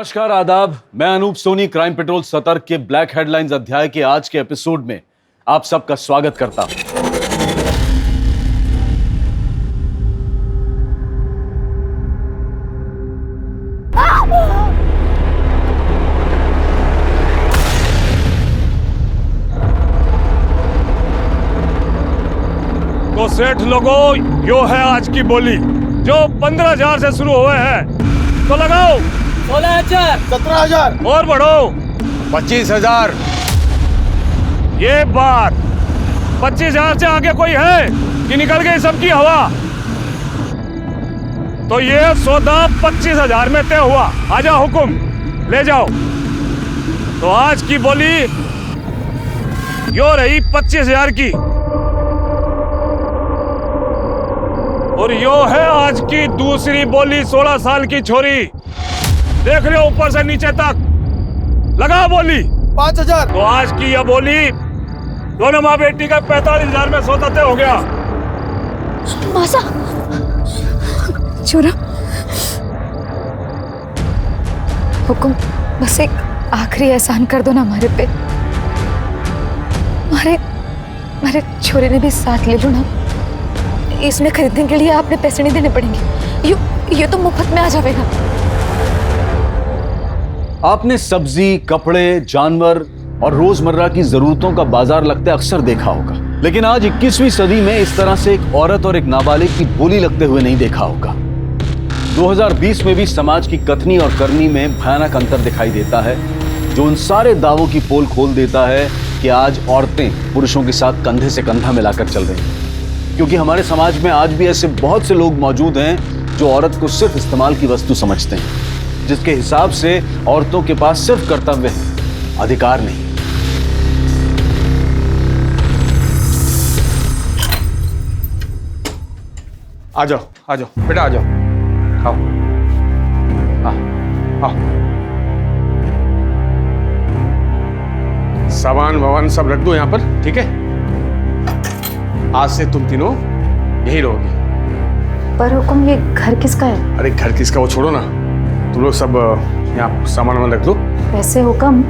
नमस्कार, आदाब। मैं अनूप सोनी क्राइम पेट्रोल सतर्क के ब्लैक हेडलाइंस अध्याय के आज के एपिसोड में आप सबका स्वागत करता हूं। तो सेठ लोगों, यो है आज की बोली जो 15,000 से शुरू हुए हैं। तो लगाओ 16,000, 17,000 और बढ़ो 25,000। ये बात 25,000 से आगे कोई है कि निकल गई सबकी हवा? तो ये सौदा 25,000 में तय हुआ। आजा हुकुम, ले जाओ। तो आज की बोली यो रही 25,000 की, और यो है आज की दूसरी बोली 16 साल की छोरी। देख रहे हो ऊपर से नीचे तक, लगा बोली 5,000। तो आज की यह बोली दोनों माँ बेटी का 45,000 में सौदा तय हो गया। मासा, छोरा, हुकुम, बस एक आखिरी एहसान कर दो ना हमारे पे। हमारे छोरे ने भी साथ ले लो ना। इसमें खरीदने के लिए आपने पैसे नहीं देने पड़ेंगे। ये तो मुफ्त में आ जाएगा। आपने सब्जी, कपड़े, जानवर और रोजमर्रा की जरूरतों का बाजार लगते अक्सर देखा होगा, लेकिन आज 21वीं सदी में इस तरह से एक औरत और एक नाबालिग की बोली लगते हुए नहीं देखा होगा। 2020 में भी समाज की कथनी और करनी में भयानक अंतर दिखाई देता है, जो उन सारे दावों की पोल खोल देता है कि आज औरतें पुरुषों के साथ कंधे से कंधा मिलाकर चल रही हैं। क्योंकि हमारे समाज में आज भी ऐसे बहुत से लोग मौजूद हैं जो औरत को सिर्फ इस्तेमाल की वस्तु समझते हैं, जिसके हिसाब से औरतों के पास सिर्फ कर्तव्य है, अधिकार नहीं। आ जाओ बेटा, आ जाओ, खाओ। आओ। सामान वामान सब रख दो यहाँ पर, ठीक है? आज से तुम तीनों यही रहोगे। पर हुकुम, ये घर किसका है? अरे घर किसका वो छोड़ो ना, तुम लोग सब यहाँ सामान वामान रख दो। वैसे हुकुम,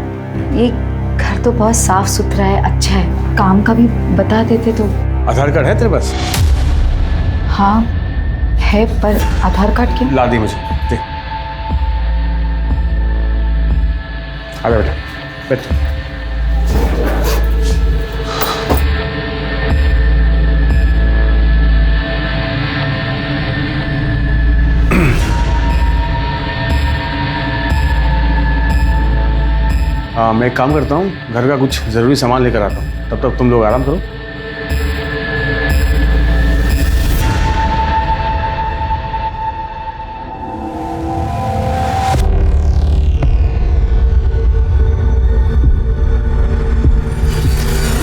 ये घर तो बहुत साफ सुथरा है, अच्छा है। काम का भी बता देते तो। आधार कार्ड है तेरे पास? हाँ है, पर आधार कार्ड क्यों? ला दी मुझे, दे। आ जा बेटा, बैठ। मैं एक काम करता हूँ, घर का कुछ ज़रूरी सामान लेकर आता हूँ, तब तक तुम लोग आराम करो।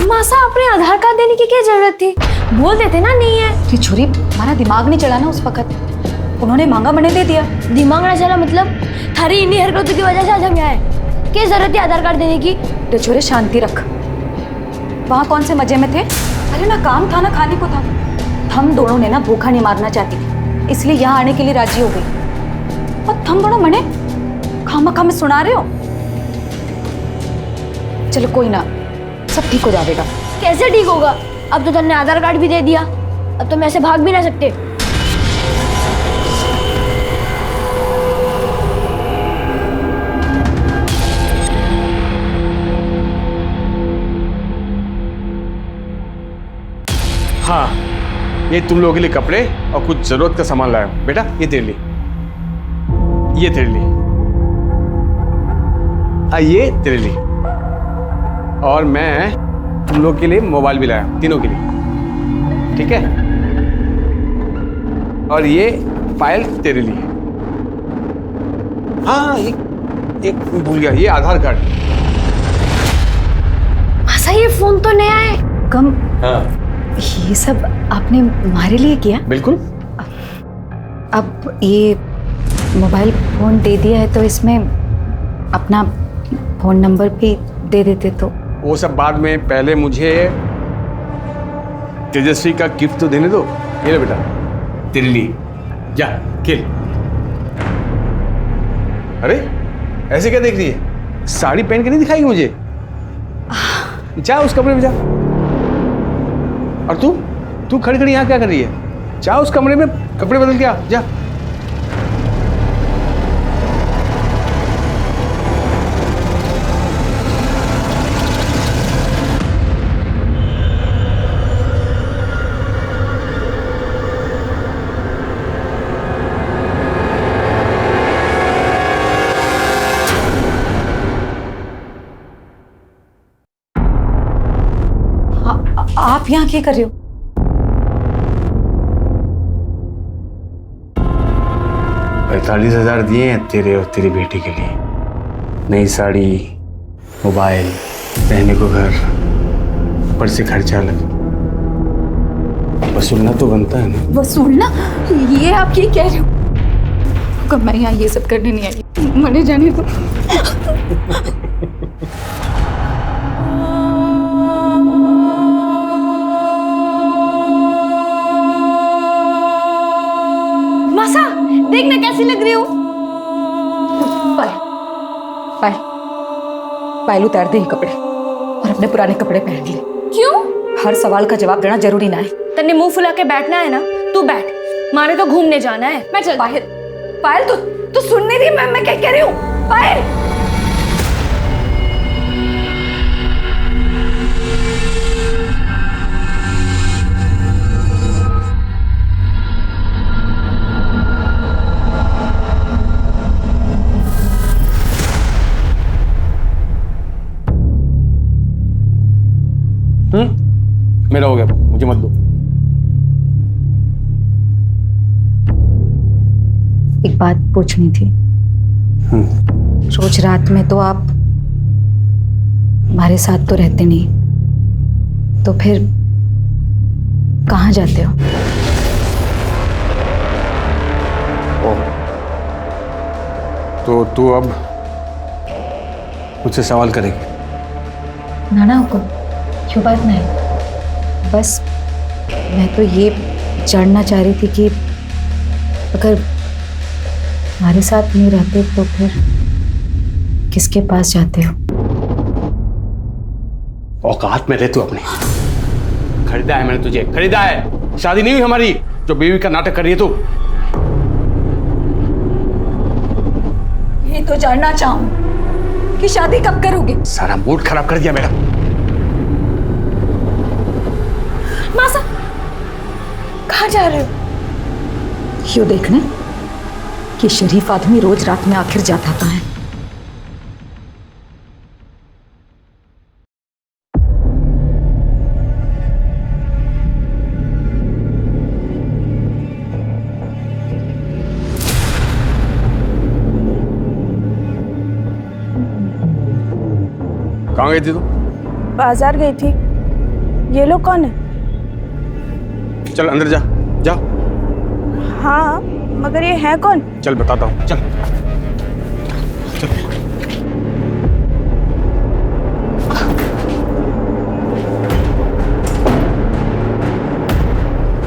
मासा, अपने आधार कार्ड देने की क्या जरूरत थी? बोल देते ना नहीं है। ये छोरी, हमारा दिमाग नहीं चला ना उस वक्त। उन्होंने मांगा, मैंने दे दिया। दिमाग ना चला मतलब? थारी इन्हीं हरकतों की वजह से आज हम यहाँ हैं। क्या जरूरत है आधार कार्ड देने की? तो छोरे, शांति रख। वहाँ कौन से मजे में थे? अरे ना काम था ना खाने को था। हम दोनों ने ना भूखा नहीं मारना चाहती थी, इसलिए यहाँ आने के लिए राजी हो गई। और तुम दोनों मने खामखा में सुना रहे हो। चलो कोई ना, सब ठीक हो जाएगा। कैसे ठीक होगा? अब तो तुमने आधार कार्ड भी दे दिया, अब तो मैं ऐसे भाग भी ना सकते। हाँ, ये तुम लोगों के लिए कपड़े और कुछ जरूरत का सामान लाया हूं। बेटा, ये तेरे लिए, ये तेरे लिए, ये तेरे लिए, और मैं तुम लोग के लिए मोबाइल भी लाया हूं, तीनों के लिए, ठीक है? और ये फाइल तेरे लिए। हाँ, एक भूल गया, ये आधार कार्ड। मासा, ये फोन तो नया है। कम। हाँ, ये सब आपने हमारे लिए किया? बिल्कुल। अब ये मोबाइल फोन दे दिया है तो इसमें अपना फोन नंबर भी दे देते तो। वो सब बाद में, पहले मुझे तेजस्वी का गिफ्ट तो देने दो। ये लो बेटा, तेरे लिए, जा खेल। अरे ऐसे क्या देख रही है? साड़ी पहन के नहीं दिखाएगी मुझे? जा उस कमरे में जा। और तू खड़ी खड़ी यहाँ क्या कर रही है? जा उस कमरे में कपड़े बदल के आ, जा। आप यहाँ क्या कर रहे हो? 45,000 दिए हैं तेरे और तेरी बेटी के लिए। नई साड़ी, मोबाइल, रहने को घर, ऊपर से खर्चा अलग। वसूलना तो बनता है ना। वसूलना? ये आप ये कह रहे हो? कब मैं यहाँ ये सब करने नहीं आई। मरे जाने दो। मासा, देखना कैसी लग रही हूँ। पायल उतार दे ये कपड़े और अपने पुराने कपड़े पहन ले। क्यों? हर सवाल का जवाब देना जरूरी ना है। तन्ने मुंह फुला के बैठना है ना, तू बैठ। मारे तो घूमने जाना है, मैं चल। पायल तू सुन नहीं रही मैं क्या कह रही हूँ? पायल मेरा हो गया, मुझे मत दो। एक बात पूछनी थी। रोज रात में तो आप हमारे साथ तो रहते नहीं, तो फिर कहाँ जाते हो? तो तू अब मुझसे सवाल करेगी? नाना हुकुम, क्यों बात नहीं। बस मैं तो ये जानना चाह रही थी कि अगर हमारे साथ नहीं रहते तो फिर किसके पास जाते हो? औकात में रह तू अपनी। खरीदा है मैंने तुझे, खरीदा है। शादी नहीं हुई हमारी जो बीवी का नाटक कर रही है तू। ये तो जानना चाहूं कि शादी कब करोगे? सारा मूड खराब कर दिया मेरा। मासा, कहाँ जा रहे हो? यो देखने कि शरीफ आदमी रोज रात में आखिर जाता कहाँ है। कहाँ गई थी तू? बाजार गई थी। ये लोग कौन है? चल अंदर जा, जा। हाँ, मगर ये है कौन? चल बताता हूँ, चल चल।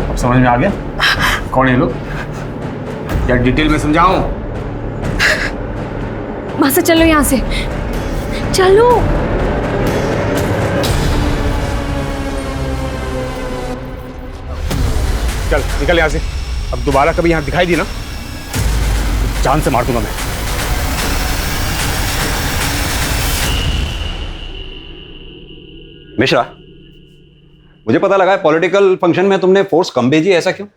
अब समझ में आ गया कौन है ये लोग? या डिटेल में समझाऊं? मासा चलो यहाँ से, चलो। चल निकल यहाँ से। अब दोबारा कभी यहाँ दिखाई दी ना, जान से मार दूंगा मैं। मिश्रा, मुझे पता लगा है पॉलिटिकल फंक्शन में तुमने फोर्स कम भेजी, ऐसा क्यों?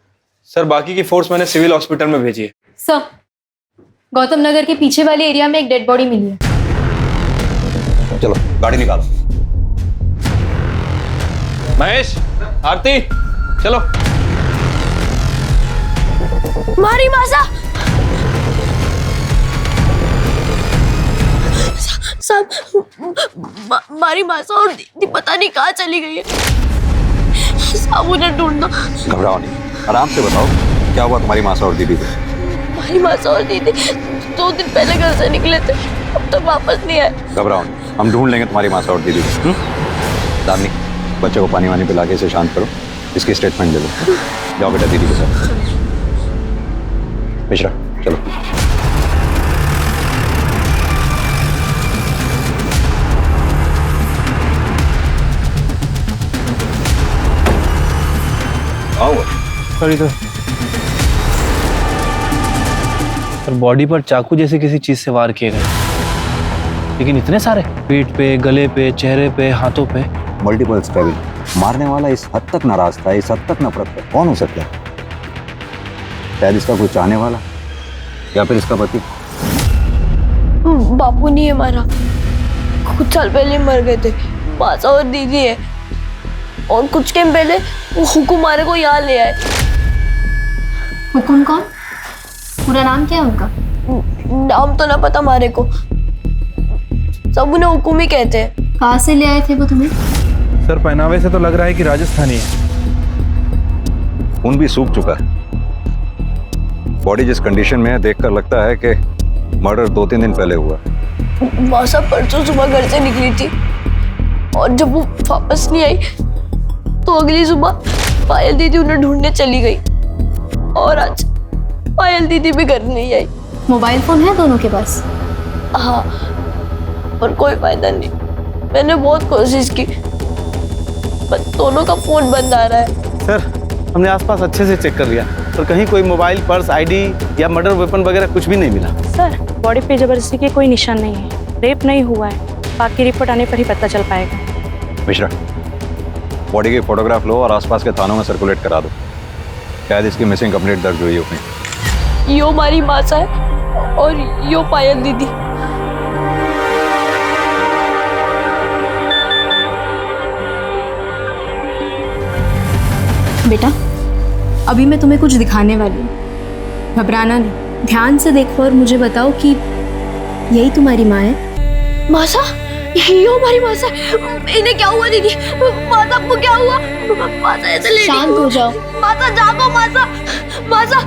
सर बाकी की फोर्स मैंने सिविल हॉस्पिटल में भेजी है। सर, गौतम नगर के पीछे वाले एरिया में एक डेड बॉडी मिली है। चलो गाड़ी निकालो। महेश, आरती, चलो। मारी मासा, सब मारी मासा और दीदी पता नहीं कहाँ चली गई है। सब उन्हें ढूंढना। घबराओ नहीं, आराम से बताओ क्या हुआ तुम्हारी मासा और दीदी को? हमारी मासा और दीदी 2 दिन पहले घर से निकले थे, अब तक वापस नहीं आए। घबराओ नहीं, हम ढूंढ लेंगे तुम्हारी मासा और दीदी को। दामिनी, बच्चे को पानी वानी पिला के इसे शांत करो, इसकी स्टेटमेंट ले लो। जाओ बेटा दीदी के साथ। मिश्रा चलो। सॉरी तो सर बॉडी पर चाकू जैसे किसी चीज से वार किए गए, लेकिन इतने सारे पीठ पे, गले पे, चेहरे पे, हाथों पे। Multiple stabbing. मारने वाला इस हद तक नाराज था, इस हद तक नफरत था, कौन हो सकता है? शायद इसका कोई चाहने वाला या फिर इसका पति। बापू नहीं है हमारा, कुछ साल पहले मर गए थे। मासा और दीदी है, और कुछ टाइम पहले वो हुकुम हमारे को यहाँ ले आए। हुकुम कौन? पूरा नाम क्या है उनका? नाम तो ना पता हमारे को, सब उन्हें हुकुम ही कहते हैं। कहाँ से ले आए थे वो तुम्हें? सर पहनावे से तो लग रहा है कि राजस्थानी है। खून भी सूख चुका है, बॉडी जिस कंडीशन में है देखकर लगता है कि मर्डर 2-3 दिन पहले हुआ। मासा परसों सुबह घर से निकली थी, और जब वो वापस नहीं आई तो अगली सुबह पायल दीदी उन्हें ढूंढने चली गई, और आज पायल दीदी भी घर नहीं आई। मोबाइल फोन है दोनों के पास? हाँ, पर कोई फायदा नहीं। मैंने बहुत कोशिश की, पर दोनों का फोन बंद आ रहा है। सर हमने आसपास अच्छे से चेक कर लिया, पर कहीं कोई मोबाइल, पर्स, आईडी या मर्डर वेपन वगैरह कुछ भी नहीं मिला। सर बॉडी पे जबरदस्ती के कोई निशान नहीं है, रेप नहीं हुआ है। बाकी रिपोर्ट आने पर ही पता चल पाएगा। मिश्रा, बॉडी की फोटोग्राफ लो और आसपास के थानों में सर्कुलेट करा दो, शायद इसकी मिसिंग कंप्लेंट दर्ज हुई हो। यो हमारी मासा है और यो पायल दीदी। बेटा, अभी मैं तुम्हें कुछ दिखाने वाली हूँ, घबराना नहीं। ध्यान से देखो और मुझे बताओ कि यही तुम्हारी माँ है? मासा, यो हमारी मासा है। इन्हें क्या हुआ दीदी? मासा को क्या हुआ? मासा ऐसे ले शांत हो जाओ। मासा जागो, मासा, मासा,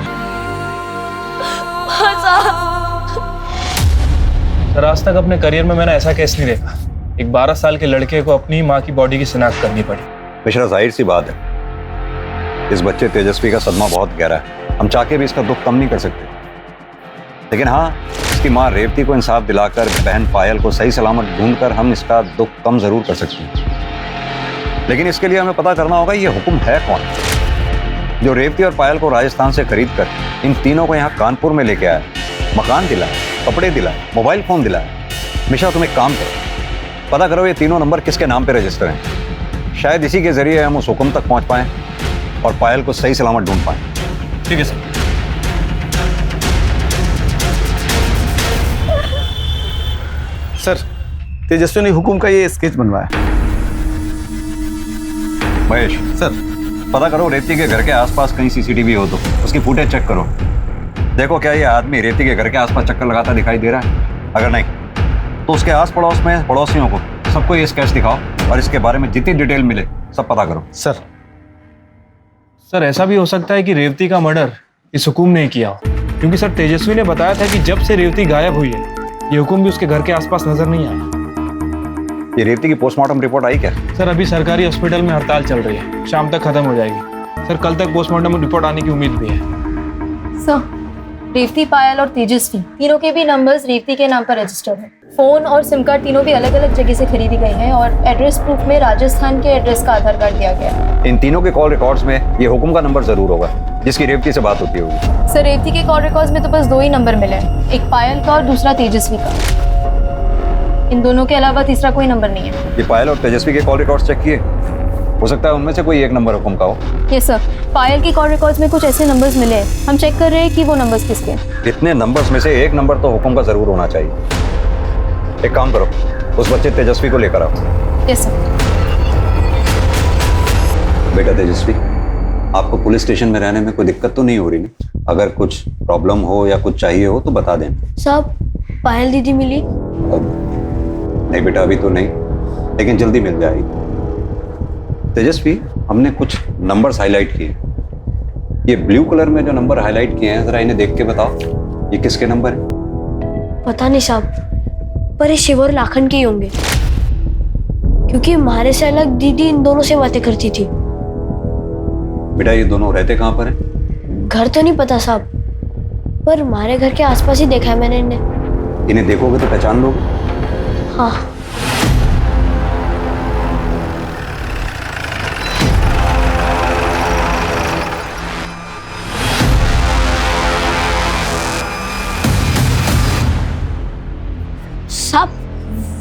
मासा। सर आज तक अपने करियर में मैंने ऐसा केस नहीं देखा। एक 12 साल के लड़के को अपनी माँ की बॉडी की शिनाख्त करनी पड़ी। मिश्रा, जाहिर सी बात है, इस बच्चे तेजस्वी का सदमा बहुत गहरा है। हम चाह के भी इसका दुख कम नहीं कर सकते, लेकिन हाँ, इसकी माँ रेवती को इंसाफ दिलाकर, बहन पायल को सही सलामत ढूंढकर हम इसका दुख कम जरूर कर सकते हैं। लेकिन इसके लिए हमें पता करना होगा ये हुकुम है कौन, जो रेवती और पायल को राजस्थान से खरीद कर इन तीनों को यहाँ कानपुर में लेके आया, मकान दिलाया, कपड़े दिलाए, मोबाइल फोन दिलाया। मिश्रा, तुम एक काम करो, पता करो ये तीनों नंबर किसके नाम पे रजिस्टर हैं। शायद इसी के जरिए हम उस हुक्म तक पहुंच पाएं और पायल को सही सलामत ढूंढ पाएं। ठीक है सर। सर तेजस्वी ने हुकुम का ये स्केच बनवाया। महेश सर पता करो रेवती के घर के आसपास कहीं सीसीटीवी हो तो उसकी फुटेज चेक करो। देखो क्या ये आदमी रेवती के घर के आसपास चक्कर लगाता दिखाई दे रहा है? अगर नहीं तो उसके आस पड़ोस में पड़ोसियों को सबको ये स्केच दिखाओ और इसके बारे में जितनी डिटेल मिले सब पता करो। सर ऐसा भी हो सकता है कि रेवती का मर्डर इस हुकुम ने किया हो, क्योंकि सर तेजस्वी ने बताया था कि जब से रेवती गायब हुई है ये हुकुम भी उसके घर के आसपास नजर नहीं आया। ये रेवती की पोस्टमार्टम रिपोर्ट आई क्या? सर अभी सरकारी हॉस्पिटल में हड़ताल चल रही है, शाम तक खत्म हो जाएगी। सर कल तक पोस्टमार्टम रिपोर्ट आने की उम्मीद भी है। सर, रेवती, पायल और तेजस्वी तीनों के भी नंबर्स रेवती के नाम पर रजिस्टर्ड है। फोन और सिम कार्ड तीनों भी अलग अलग जगह से खरीदी गई हैं और एड्रेस प्रूफ में राजस्थान के एड्रेस का आधार कार्ड दिया गया है। इन तीनों के कॉल रिकॉर्ड्स में ये हुकुम का नंबर जरूर होगा जिसकी रेवती से बात होती होगी। सर रेवती के कॉल रिकॉर्ड्स में तो बस 2 ही नंबर मिले हैं, एक पायल का और दूसरा तेजस्वी का। इन दोनों के अलावा तीसरा कोई नंबर नहीं है। ये पायल और तेजस्वी के कॉल रिकॉर्ड्स चेक किए? हो सकता है उनमें से कोई एक नंबर हुकुम का हो। यस सर, पायल के कॉल रिकॉर्ड्स में कुछ ऐसे नंबर्स मिले हैं, हम चेक कर रहे हैं कि वो नंबर्स किसके हैं। इतने नंबर्स में से एक नंबर तो हुकुम का जरूर होना चाहिए। एक काम करो, उस बच्चे तेजस्वी को लेकर आओ। Yes sir. बेटा तेजस्वी, आपको पुलिस स्टेशन में रहने में कोई दिक्कत तो नहीं हो रही ना? अगर कुछ प्रॉब्लम हो या कुछ चाहिए हो तो बता दें। साहब, पायल दीदी मिली? नहीं बेटा, अभी तो नहीं, लेकिन जल्दी मिल जाएगी। तेजस्वी, हमने कुछ नंबर्स हाईलाइट किए। ये ब्लू कलर में जो नंबर हाईलाइट किए हैं जरा इन्हें देख के बताओ, ये किसके नंबर है? पता नहीं साहब, पर ये शिव और लाखन के ही होंगे, क्योंकि हमारे से अलग दीदी इन दोनों से बातें करती थी। बेटा ये दोनों रहते कहाँ पर हैं? घर तो नहीं पता साहब, पर हमारे घर के आसपास ही देखा है मैंने इन्हें। इन्हें देखोगे तो पहचान लोगे? हाँ।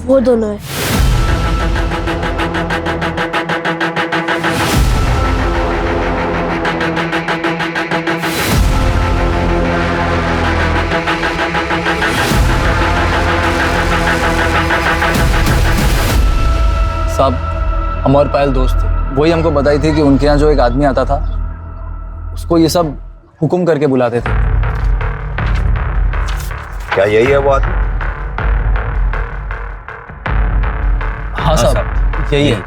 वो दोनों है। साहब, हम और पायल दोस्त थे। वही हमको बताई थी कि उनके यहाँ जो एक आदमी आता था उसको ये सब हुक्म करके बुलाते थे। क्या यही है वो आदमी? हाँ साहब, यही है।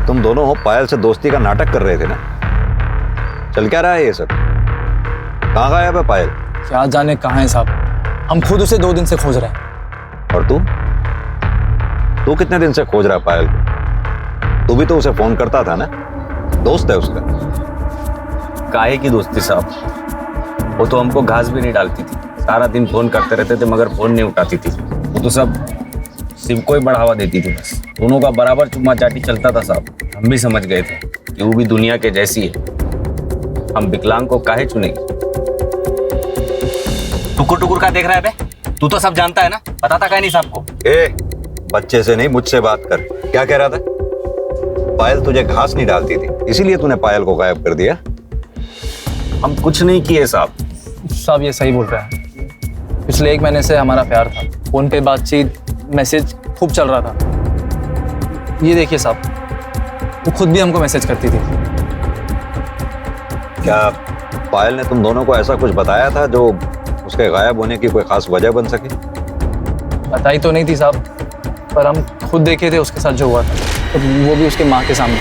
तुम दोनों हो पायल से दोस्ती का नाटक कर रहे थे ना? चल क्या रहा है ये सब? कहाँ गायब है पायल? क्या जाने कहाँ है साहब, हम खुद उसे 2 दिन से खोज रहे हैं। और तू कितने दिन से खोज रहा है पायल को? तू भी तो उसे फोन करता था ना? दोस्त है उसका। काहे की दोस्ती साहब, वो तो हमको घास भी नहीं डालती थी, सारा दिन फोन करते रहते थे मगर फोन नहीं उठाती थी। वो तो सब सिम को ही बढ़ावा देती थी बस। दोनों का बराबर चुम्मा चाटी चलता था साहब। हम भी समझ गए थे कि वो भी दुनिया के जैसी है, हम विकलांग को काहे चुनेंगे। टुकुर टुकुर का देख रहा है बे? तू तो सब जानता है ना, बताता काहे नहीं सबको? बच्चे से नहीं मुझसे बात कर। क्या कह रहा था? पायल तुझे घास नहीं डालती थी, इसीलिए तूने पायल को गायब कर दिया। हम कुछ नहीं किए साहब। साहब ये सही बोल रहा है। पिछले 1 महीने से हमारा प्यार था, फोन पे बातचीत, मैसेज खूब चल रहा था। ये देखिए साहब, वो खुद भी हमको मैसेज करती थी। क्या पायल ने तुम दोनों को ऐसा कुछ बताया था जो उसके गायब होने की कोई खास वजह बन सके? बताई तो नहीं थी साहब, पर हम खुद देखे थे उसके साथ जो हुआ था, तो वो भी उसके माँ के सामने।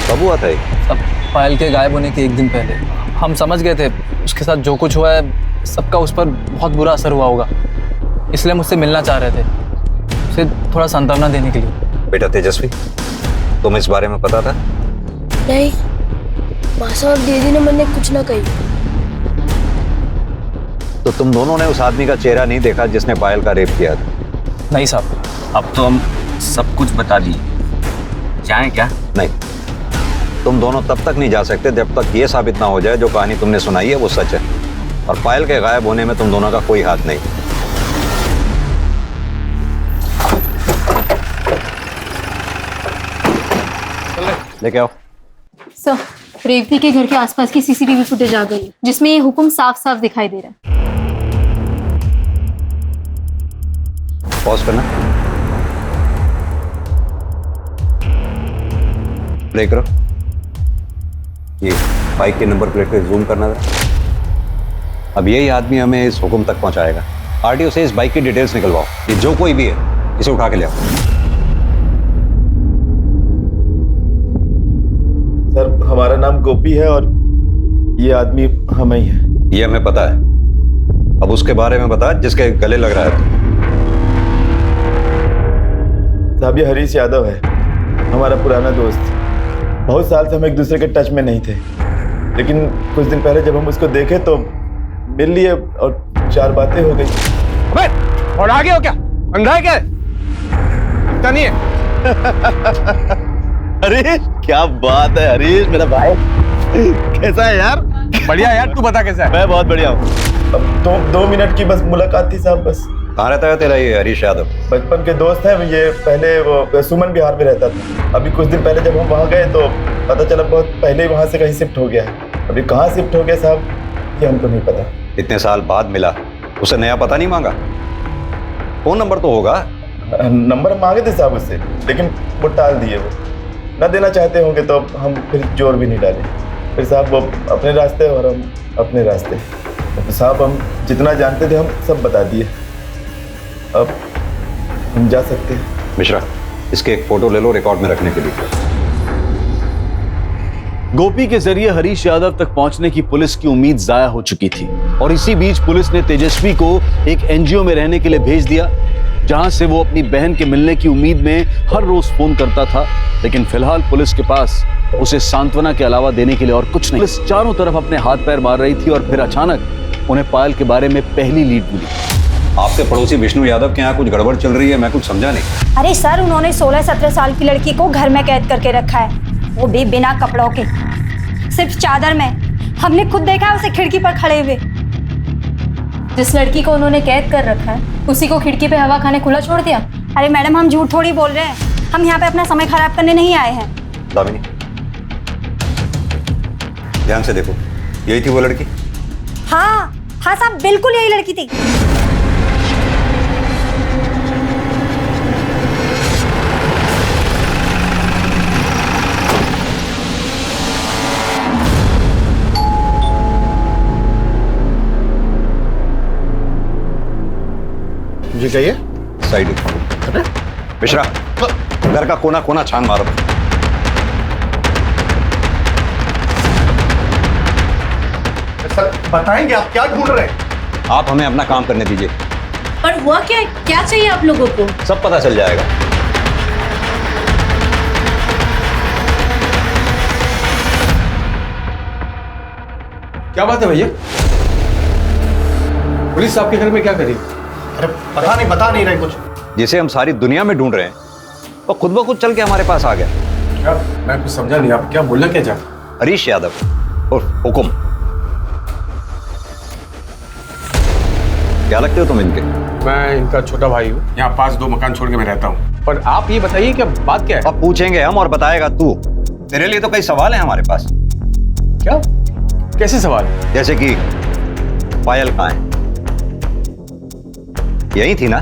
कब हुआ था ये? अब पायल के गायब होने के 1 दिन पहले। हम समझ गए थे उसके साथ जो कुछ हुआ है सबका उस पर बहुत बुरा असर हुआ होगा, इसलिए मुझसे मिलना चाह रहे थे, उसे थोड़ा सांत्वना देने के लिए। बेटा तेजस्वी, तुम्हें इस बारे में पता था? नहीं माँ साहब, दीदी ने मैंने कुछ ना कही। तो तुम दोनों ने उस आदमी का चेहरा नहीं देखा जिसने पायल का रेप किया था? नहीं साहब। अब तो हम सब कुछ बता दिए, जाएं क्या? नहीं, तुम दोनों तब तक नहीं जा सकते जब तक ये साबित ना हो जाए जो कहानी तुमने सुनाई है वो सच है, और पायल के गायब होने में तुम दोनों का कोई हाथ नहीं। लेके आओ। सर, रेवती के घर के आसपास की सीसीटीवी फुटेज आ गई है, जिसमें ये हुक्म साफ साफ दिखाई दे रहा है। पॉज करना, प्ले करो। ये बाइक के नंबर प्लेट पे जूम करना था। अब यही आदमी हमें इस हुक्म तक पहुंचाएगा। आरटीओ से इस बाइक की डिटेल्स निकलवाओ। ये जो कोई भी है इसे उठा के ले आओ। सर, हमारा नाम गोपी है और ये आदमी हमें ही है। ये हमें पता है। अब उसके बारे में बता जिसके गले लग रहा है। साहब, ये हरीश यादव है, हमारा पुराना दोस्त। बहुत साल से हम एक दूसरे के टच में नहीं थे, लेकिन कुछ दिन पहले जब हम उसको देखे तो मिल लिए और 4 बातें हो गई। अबे, और आगे हो क्या? अंधा है क्या? दिखता नहीं है? अरे क्या बात है हरीश, मेरा भाई। कैसा है यार? बढ़िया यार, तू बता कैसा है? मैं बहुत बढ़िया हूँ। अब 2 मिनट की बस मुलाकात थी साहब, बस। कहाँ रहता है तेरा ये हरीश यादव? बचपन के दोस्त हैं ये। पहले वो सुमन विहार में रहता था। अभी कुछ दिन पहले जब हम वहाँ गए तो पता चला बहुत पहले ही वहाँ से कहीं शिफ्ट हो गया है। अभी कहाँ शिफ्ट हो गया साहब ये हमको नहीं पता। इतने साल बाद मिला, उसे नया पता नहीं मांगा? फोन नंबर तो होगा? नंबर मांगे थे साहब उससे, लेकिन वो टाल दिए। वो न देना चाहते होंगे तो हम फिर जोर भी नहीं डाले। फिर साहब वो अपने रास्ते और हम अपने रास्ते। तो साहब हम जितना जानते थे हम सब बता दिए। अब हम जा सकते हैं। मिश्रा, इसके एक फोटो ले लो रिकॉर्ड में रखने के लिए। गोपी के जरिए हरीश यादव तक पहुंचने की पुलिस की उम्मीद जाया हो चुकी थी, और इसी बीच पुलिस ने तेजस्वी को एक एनजीओ में रहने के लिए भेज दिया, जहां से वो अपनी बहन के मिलने की उम्मीद में हर रोज फोन करता था। लेकिन फिलहाल पुलिस के पास उसे सांत्वना के अलावा देने के लिए और कुछ नहीं। पुलिस चारों तरफ अपने हाथ पैर मार रही थी, और फिर अचानक उन्हें पायल के बारे में पहली लीड मिली। आपके पड़ोसी विष्णु यादव के यहाँ कुछ गड़बड़ चल रही है, मैं कुछ समझा नहीं। अरे सर, उन्होंने 16-17 साल की लड़की को घर में कैद करके रखा है, वो भी बिना कपड़ों के, सिर्फ चादर में। हमने खुद देखा है उसे खिड़की पर खड़े हुए। जिस लड़की को उन्होंने कैद कर रखा है उसी को खिड़की पे हवा खाने खुला छोड़ दिया। अरे मैडम, हम झूठ थोड़ी बोल रहे हैं, हम यहाँ पे अपना समय खराब करने नहीं आए हैं। दामिनी, ध्यान से देखो, यही थी वो लड़की? हाँ हाँ साहब, बिल्कुल यही लड़की थी। जी कहिए। साइड मिश्रा, घर का कोना कोना छान मारो। सर बताएंगे आप क्या ढूंढ रहे हैं? आप हमें अपना काम करने दीजिए। पर हुआ क्या है? क्या चाहिए आप लोगों को? सब पता चल जाएगा। क्या बात है भैया? पुलिस आपके घर में क्या करी? अरे बता नहीं रहे कुछ। जिसे हम सारी दुनिया में ढूंढ रहे हैं वो खुद ब खुद चल के हमारे पास आ गया। क्या? मैं कुछ समझा नहीं, आप क्या बोलना क्या चाहते? हरीश यादव और हुकुम। क्या लगते हो तुम इनके? मैं इनका छोटा भाई हूँ, यहाँ पास 2 मकान छोड़ के मैं रहता हूँ। पर आप ये बताइए कि बात क्या है? अब पूछेंगे हम और बताएगा तू। तेरे लिए तो कई सवाल हैं हमारे पास। क्या? कैसे सवाल? जैसे कि पायल कहाँ है? यही थी ना?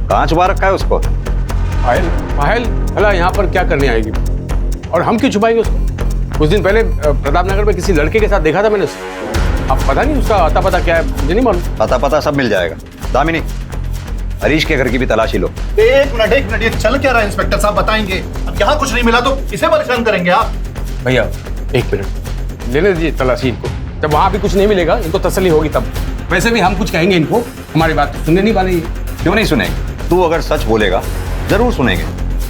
कहाँ छुपा रखा है उसको? पायल? पायल भला यहाँ पर क्या करने आएगी? और हम क्यों छुपाएंगे उसको? कुछ दिन पहले प्रताप नगर में किसी लड़के के साथ देखा था मैंने उसको। अब पता नहीं उसका अता पता क्या है, मुझे नहीं मालूम। अता पता सब मिल जाएगा। दामिनी, हरीश के घर की भी तलाशी लो। एक मिनट, ये चल क्या रहा है इंस्पेक्टर साहब? बताएंगे। अब यहाँ कुछ नहीं मिला तो इसे परेशान करेंगे आप? भैया 1 मिनट लेने दीजिए तलाशी इनको। जब वहां भी कुछ नहीं मिलेगा इनको तसल्ली होगी तब। वैसे भी हम कुछ कहेंगे इनको, हमारी बात सुनने नहीं वाले। क्यों नहीं सुनेंगे? तू अगर सच बोलेगा जरूर सुनेंगे।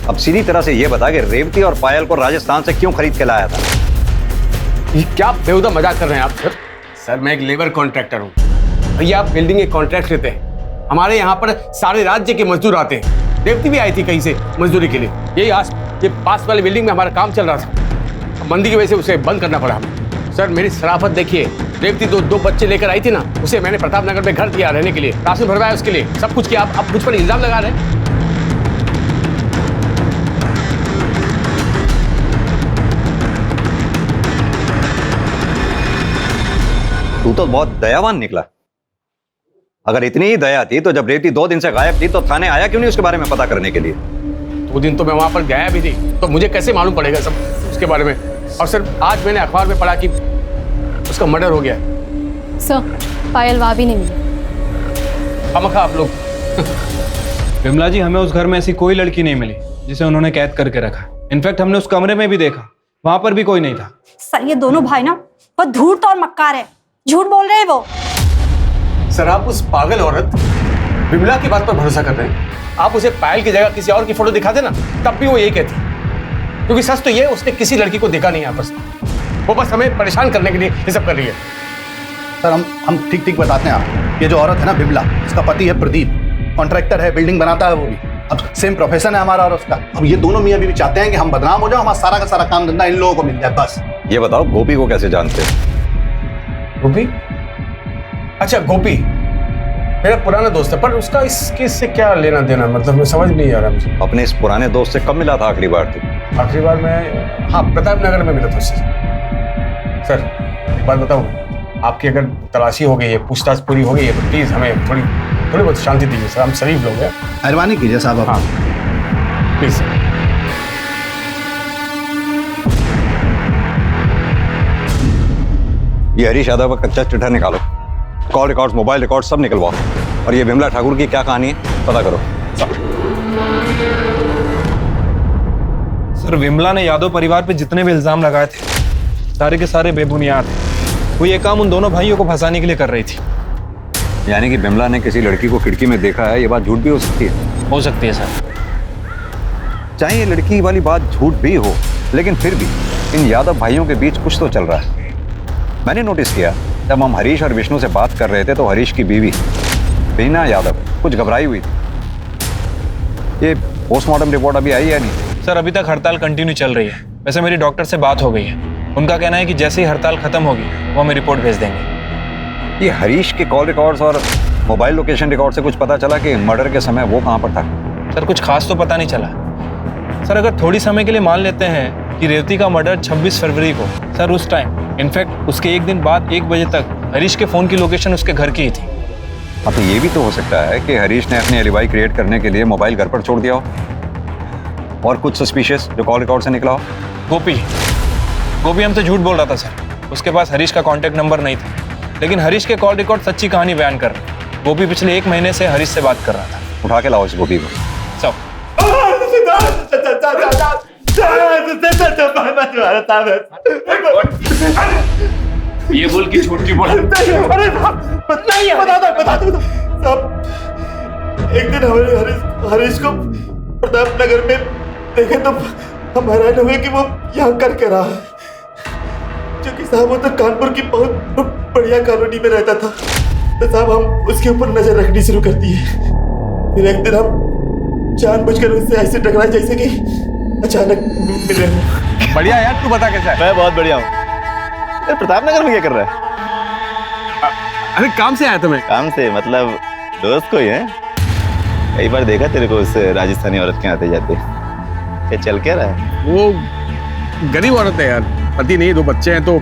अब सीधी तरह से ये बता कि रेवती और पायल को राजस्थान से क्यों खरीद के लाया था? ये क्या बेहुदा मजाक कर रहे हैं आप सर? सर मैं एक लेबर कॉन्ट्रैक्टर हूँ भैया। आप बिल्डिंग के कॉन्ट्रैक्ट लेते हैं, हमारे यहाँ पर सारे राज्य के मजदूर आते हैं। रेवती भी आई थी कहीं से मजदूरी के लिए। ये पास वाली बिल्डिंग में हमारा काम चल रहा था, मंदी की वजह से उसे बंद करना पड़ा हमें। सर मेरी शराफत देखिए, रेवती दो बच्चे लेकर आई थी ना, उसे मैंने प्रताप नगर में घर दिया रहने के लिए, राशन भरवाया उसके लिए, सब कुछ किया। आप मुझ पर इल्जाम लगा रहे हैं। तू तो बहुत दयावान निकला। अगर इतनी ही दया थी तो जब रेवती 2 दिन से गायब थी तो थाने आया क्यों नहीं उसके बारे में पता करने के लिए? 2 दिन तो मैं वहां पर गया भी थी, तो मुझे कैसे मालूम पड़ेगा सब उसके बारे में? और सर आज मैंने अखबार में पढ़ा कि उसका मर्डर हो गया। सर पायल वहां भी नहीं मिली। हमखा आप लोग। विमला जी, हमें उस घर में ऐसी कोई लड़की नहीं मिली जिसे उन्होंने कैद करके रखा। इनफैक्ट हमने उस कमरे में भी देखा, वहां पर भी कोई नहीं था। सर ये दोनों भाई ना बहुत धूर्त और मक्कार है, झूठ बोल रहे हैं वो। सर आप उस पागल औरत विमला की बात पर भरोसा कर रहे हैं? आप उसे पायल की जगह किसी और की फोटो दिखा देना, तब भी वो यही कहती। क्योंकि सच तो ये उसने किसी लड़की को देखा नहीं आपस में, वो बस हमें परेशान करने के लिए ये सब कर रही है। सर हम ठीक बताते हैं आप। ये जो औरत है ना विमला, उसका पति है प्रदीप, कॉन्ट्रैक्टर है, बिल्डिंग बनाता है वो भी। अब सेम प्रोफेशन है हमारा और उसका। अब ये दोनों मियां बीवी चाहते हैं कि हम बदनाम हो जाओ, हमारा सारा का सारा काम धंधा इन लोगों को मिल जाए बस। ये बताओ गोपी को कैसे जानते हो? गोपी? अच्छा गोपी मेरा पुराना दोस्त है, पर उसका इस केस से क्या लेना देना? मतलब मैं समझ नहीं आ रहा मुझे। अपने इस पुराने दोस्त से कब मिला था आखिरी बार? तू आखिरी बार मैं प्रताप नगर में मिला था उससे। सर एक बात बताऊँ, आपकी अगर तलाशी हो गई है, पूछताछ पूरी हो गई है, तो प्लीज हमें थोड़ी बहुत शांति दीजिए सर। हम शरीफ लोग हैं। मेहरबानी कीजिए साहब। हाँ प्लीज। ये हरीश यादव का कच्चा चिट्ठा निकालो, कॉल रिकॉर्ड्स, मोबाइल रिकॉर्ड सब निकलवाओ, और ये विमला ठाकुर की क्या कहानी है पता करो। सर विमला ने यादव परिवार पे जितने भी इल्जाम लगाए थे सारे के सारे बेबुनियाद हैं। वो ये काम उन दोनों भाइयों को फंसाने के लिए कर रही थी। यानी कि विमला ने किसी लड़की को खिड़की में देखा है, ये बात झूठ भी हो सकती है? हो सकती है सर। चाहे ये लड़की वाली बात झूठ भी हो, लेकिन फिर भी इन यादव भाइयों के बीच कुछ तो चल रहा है। मैंने नोटिस किया जब हम हरीश और विष्णु से बात कर रहे थे तो हरीश की बीवी बीना यादव कुछ घबराई हुई थी। ये पोस्टमार्टम रिपोर्ट अभी आई है नहीं? सर अभी तक हड़ताल कंटिन्यू चल रही है। वैसे मेरी डॉक्टर से बात हो गई है, उनका कहना है कि जैसे ही हड़ताल खत्म होगी वो हमें रिपोर्ट भेज देंगे। ये हरीश के कॉल रिकॉर्ड्स और मोबाइल लोकेशन रिकॉर्ड से कुछ पता चला कि मर्डर के समय वो कहाँ पर था? सर कुछ खास तो पता नहीं चला। सर अगर थोड़ी समय के लिए मान लेते हैं कि रेवती का मर्डर 26 फरवरी को, सर उस टाइम इनफैक्ट उसके एक दिन बाद 1 बजे तक हरीश के फ़ोन की लोकेशन उसके घर की ही थी। हाँ, तो ये भी तो हो सकता है कि हरीश ने अपनी एलिबाई क्रिएट करने के लिए मोबाइल घर पर छोड़ दिया हो, और कुछ सस्पिशियस जो कॉल रिकॉर्ड से निकला हो। गोपी हमसे झूठ बोल रहा था सर, उसके पास हरीश का कॉन्टैक्ट नंबर नहीं था, लेकिन हरीश के कॉल रिकॉर्ड सच्ची कहानी बयान कर रहे। गोपी पिछले 1 महीने से हरीश से बात कर रहा था। उठा के लाओ इस गोपी को। सब ये बोल के झूठ क्यों बोला? बता दो साहब, एक दिन हमारे हरीश को प्रताप नगर में देखे तो हम हैरान हुए कि वो यहाँ कर के रहा है, क्योंकि साहब वो तो कानपुर की बहुत बढ़िया कॉलोनी में रहता था। तो साहब हम उसके ऊपर नजर रखनी शुरू कर दी है। फिर एक दिन हम जानबूझकर उससे ऐसे टकराए जैसे कि अचानक मिले। बढ़िया यार, तू बता कैसा है? मैं बहुत बढ़िया हूँ। प्रताप नगर में क्या कर रहा है? अरे काम से आया था मैं। काम से मतलब दोस्त कोई है? कई बार देखा तेरे को उस राजस्थानी औरत के आते जाते। क्या चल क्या रहा है? वो गरीब औरत है यार, पति नहीं, 2 बच्चे हैं, तो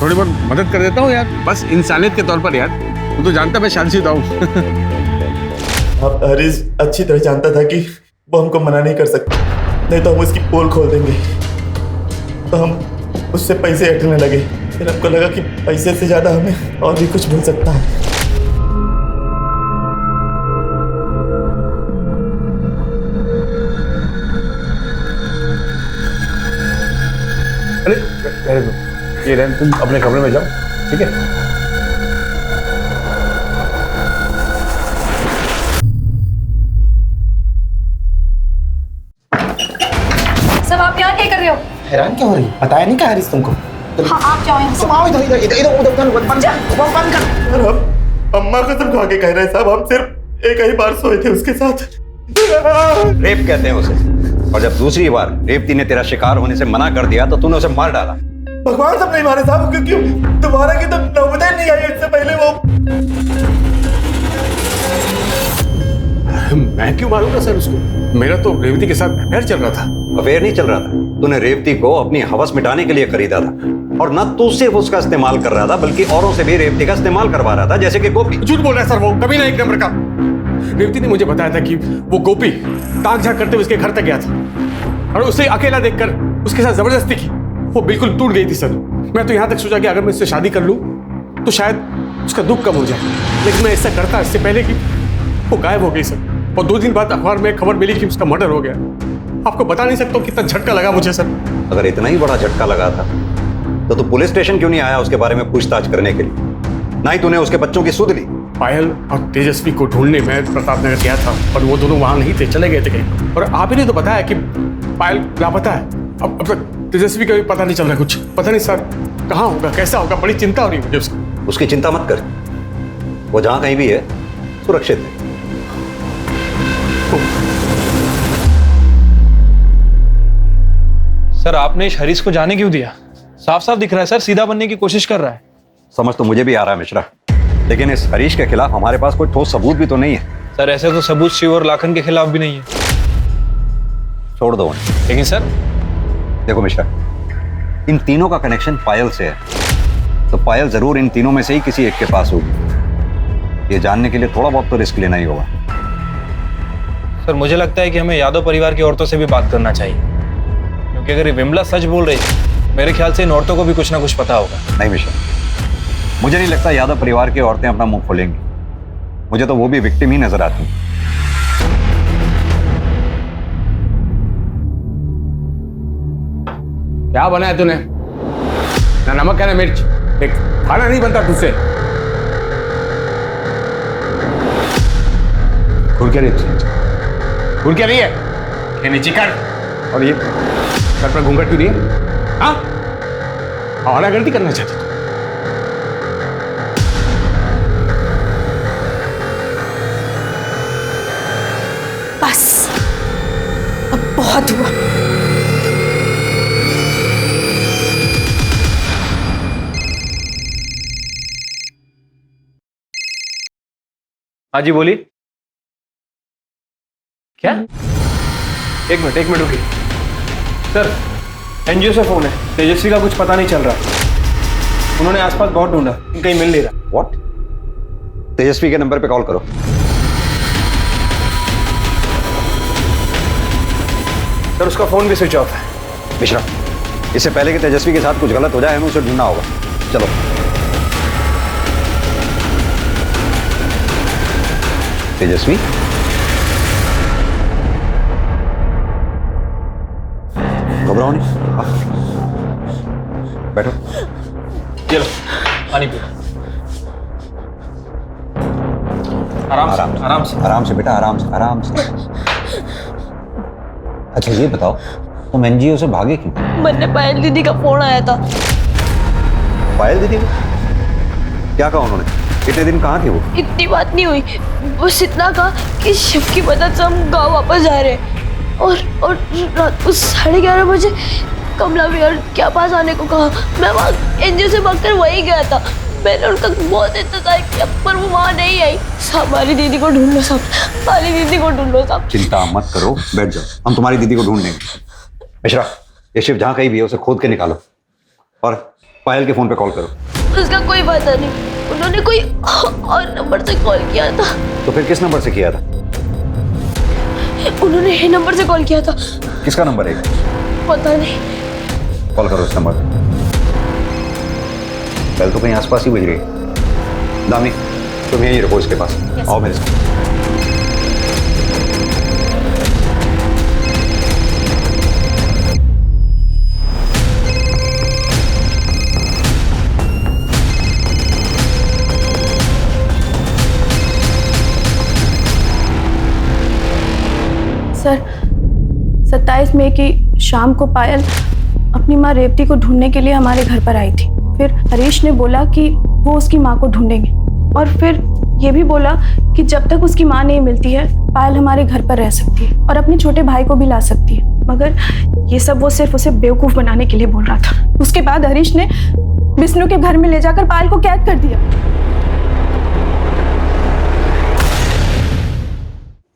थोड़ी बहुत मदद कर देता हूँ यार, बस इंसानियत के तौर पर यार। तू तो जानता मैं शादीशुदा हूँ। अब हरीश अच्छी तरह जानता था कि वो हमको मना नहीं कर सकता, नहीं तो हम उसकी पोल खोल देंगे। तो हम उससे पैसे हटने लगे। फिर हमको लगा कि पैसे से ज्यादा हमें और भी कुछ मिल सकता है। अरे ये रहन, तुम अपने कमरे में जाओ, ठीक है? सब आप यहाँ क्या कर रहे हो? हैरान क्यों हो रही? बताया नहीं क्या हरीश तुमको? हाँ आप जाओ यहाँ से। आओ इधर बंद कर। हम अम्मा कसम खा के कह रहे हैं साहब, हम सिर्फ एक ही बार सोए थे उसके साथ। रेप कहते हैं उसे, और जब दूसरी बार रेवती ने तेरा शिकार होने से मना कर दिया तो तूने उसे मार डाला। भगवान सब नहीं मारे साहब, क्योंकि तुम्हारा की तो नौबत ही नहीं आई इससे पहले। वो मैं क्यों मारूंगा सर उसको? मेरा तो रेवती के साथ अफेयर चल रहा था। अफेयर नहीं चल रहा था, तूने रेवती को अपनी हवस मिटाने के लिए खरीदा था, और न तू सिर्फ उसका इस्तेमाल कर रहा था बल्कि औरों से भी रेवती का इस्तेमाल करवा रहा था, जैसे कि गोपी। झूठ बोल रहा है सर, वो कभी ना एक नंबर का। रेवती ने मुझे बताया था कि वो गोपी ताक झाक करते हुए उसके घर तक गया था, और उसे अकेला देखकर उसके साथ जबरदस्ती की। वो बिल्कुल टूट गई थी सर। मैं तो यहाँ तक सोचा कि अगर मैं उससे शादी कर लूँ तो शायद उसका दुख कम हो जाए, लेकिन मैं ऐसा करता इससे पहले कि वो गायब हो गई सर। और 2 दिन बाद अखबार में खबर मिली कि उसका मर्डर हो गया। आपको बता नहीं सकता कितना झटका लगा मुझे सर। अगर इतना ही बड़ा झटका लगा था तो तू पुलिस स्टेशन क्यों नहीं आया उसके बारे में पूछताछ करने के लिए? ना ही तूने उसके बच्चों की सुध ली। पायल और तेजस्वी को ढूंढने में प्रताप नगर गया था, और वो दोनों वहां नहीं थे, चले गए थे कहीं। और आप ही ने तो बताया कि पायल लापता है। अब तक तेजस्वी का भी पता नहीं चल रहा, कुछ पता नहीं सर कहाँ होगा, कैसा होगा। बड़ी चिंता हो रही है मुझे उसकी। उसकी चिंता मत कर, वो जहां कहीं भी है सुरक्षित है। सर आपने इस हरीश को जाने क्यों दिया? साफ साफ दिख रहा है सर सीधा बनने की कोशिश कर रहा है। समझ तो मुझे भी आ रहा है मिश्रा, लेकिन इस हरीश के खिलाफ हमारे पास कोई ठोस सबूत भी तो नहीं है। सर ऐसे तो सबूत शिव और लाखन के खिलाफ भी नहीं है। छोड़ दो उन्हें। लेकिन सर देखो मिश्रा, इन तीनों का कनेक्शन पायल से है, तो पायल जरूर इन तीनों में से ही किसी एक के पास होगी। ये जानने के लिए थोड़ा बहुत तो रिस्क लेना ही होगा। सर मुझे लगता है कि हमें यादव परिवार की औरतों से भी बात करना चाहिए, क्योंकि अगर ये विमला सच बोल रही है, मेरे ख्याल से इन औरतों को भी कुछ ना कुछ पता होगा। नहीं मिश्रा, मुझे नहीं लगता यादव परिवार की औरतें अपना मुंह खोलेंगी। मुझे तो वो भी विक्टिम ही नजर आती हैं। क्या बना है तूने? ना नमक है ना मिर्च, एक खाना नहीं बनता तुझसे। खुर क्या नहीं है? ये नीचे कर। और ये सर पर घूंघट क्यों नहीं है? हाँ, और गलती करना चाहती तू? बस अब बहुत हुआ। हाँ जी बोलिए। क्या? एक मिनट रुकिए। सर एनजीओ से फोन है, तेजस्वी का कुछ पता नहीं चल रहा। उन्होंने आसपास बहुत ढूंढा, कहीं मिल नहीं रहा। व्हाट? तेजस्वी के नंबर पे कॉल करो। सर उसका फोन भी स्विच ऑफ है। मिश्रा, इससे पहले कि तेजस्वी के साथ कुछ गलत हो जाए हमें उसे ढूंढना होगा। चलो। तेजस्वी, घबराओ नहीं, बैठो। चलो पानी पियो। आराम से बेटा, आराम से। अच्छा ये बताओ, तुम एनजीओ से भागे क्यों? मैंने पायल दीदी का फोन आया था। पायल दीदी को क्या कहा उन्होंने? कितने दिन कहाँ थे वो? इतनी बात नहीं हुई, बस इतना कहा कि शिव की मदद से हम गाँव वापस जा रहे हैं। और रात को 11:30 बजे कमला भैया के पास आने को कहा। मैं वहाँ एनजीओ से भागकर वहीं गया था। मैंने उनका बहुत इंतजार किया पर वो वहाँ नहीं आई। हमारी दीदी को ढूंढ लो सब, हमारी दीदी को ढूंढ लो सब। चिंता मत करो, बैठ जाओ, हम तुम्हारी दीदी को ढूंढ लेंगे। मिश्रा, ये शिव जहाँ कहीं भी है उसे खोद के निकालो और पायल के फोन पे कॉल करो। उसका कोई पता नहीं, उन्होंने कोई और नंबर से कॉल किया था। तो फिर किस नंबर से किया था? उन्होंने ये नंबर से कॉल किया था। किसका नंबर है? पता नहीं। कॉल करो इस नंबर पे। बेल तो कहीं आसपास ही बज रही है। दामी, तुम यहीं रखो इसके पास। आओ मेरे साथ। सर 27 मई की शाम को पायल अपनी माँ रेवती को ढूंढने के लिए हमारे घर पर आई थी। फिर हरीश ने बोला कि वो उसकी माँ को ढूंढेंगे और फिर ये भी बोला कि जब तक उसकी माँ नहीं मिलती है पायल हमारे घर पर रह सकती है और अपने छोटे भाई को भी ला सकती है। मगर ये सब वो सिर्फ उसे बेवकूफ बनाने के लिए बोल रहा था। उसके बाद हरीश ने विष्णु के घर में ले जाकर पायल को कैद कर दिया।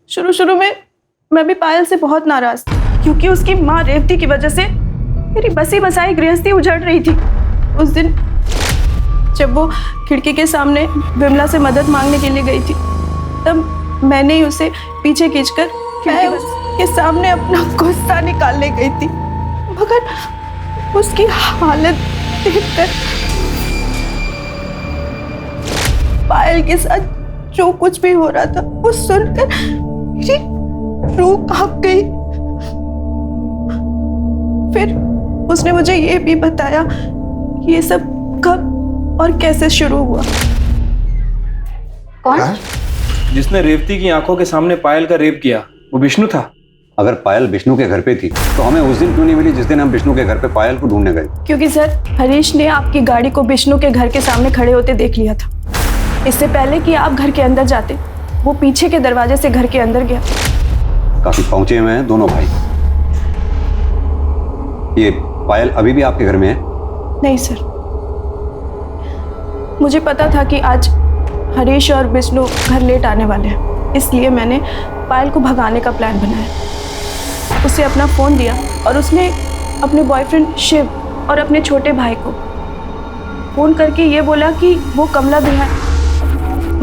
शुरू में मैं भी पायल से बहुत नाराज थी क्योंकि उसकी माँ रेवती की वजह से मेरी बसी बसाई गृहस्थी उजड़ रही थी। उस दिन जब वो खिड़की के सामने विमला से मदद मांगने के लिए गई थी तब मैंने ही उसे पीछे खींचकर खिड़की के सामने अपना गुस्सा निकालने गई थी। मगर उसकी हालत देखकर पायल के साथ जो कुछ भी हो रहा था वो सुनकर मेरी रूह कांप गई। फिर उसने मुझे ये भी बताया कि ये सब कब और कैसे शुरू हुआ। कौन? जिसने रेवती की आंखों के सामने पायल का रेप किया वो विष्णु था। अगर पायल विष्णु के घर पे थी तो हमें उस दिन क्यों नहीं मिली जिस दिन हम विष्णु के घर पे पायल को ढूंढने गए? क्योंकि सर हरीश ने आपकी गाड़ी को विष्णु के घर के सामने खड़े होते देख लिया था। इससे पहले कि आप घर के अंदर जाते वो पीछे के दरवाजे से घर के अंदर गया। काफी पहुंचे हुए हैं दोनों भाई। ये पायल अभी भी आपके घर में है? नहीं सर, मुझे पता था कि आज हरीश और विष्णु घर लेट आने वाले हैं, इसलिए मैंने पायल को भगाने का प्लान बनाया। उसे अपना फ़ोन दिया और उसने अपने बॉयफ्रेंड शिव और अपने छोटे भाई को फ़ोन करके ये बोला कि वो कमला बिहार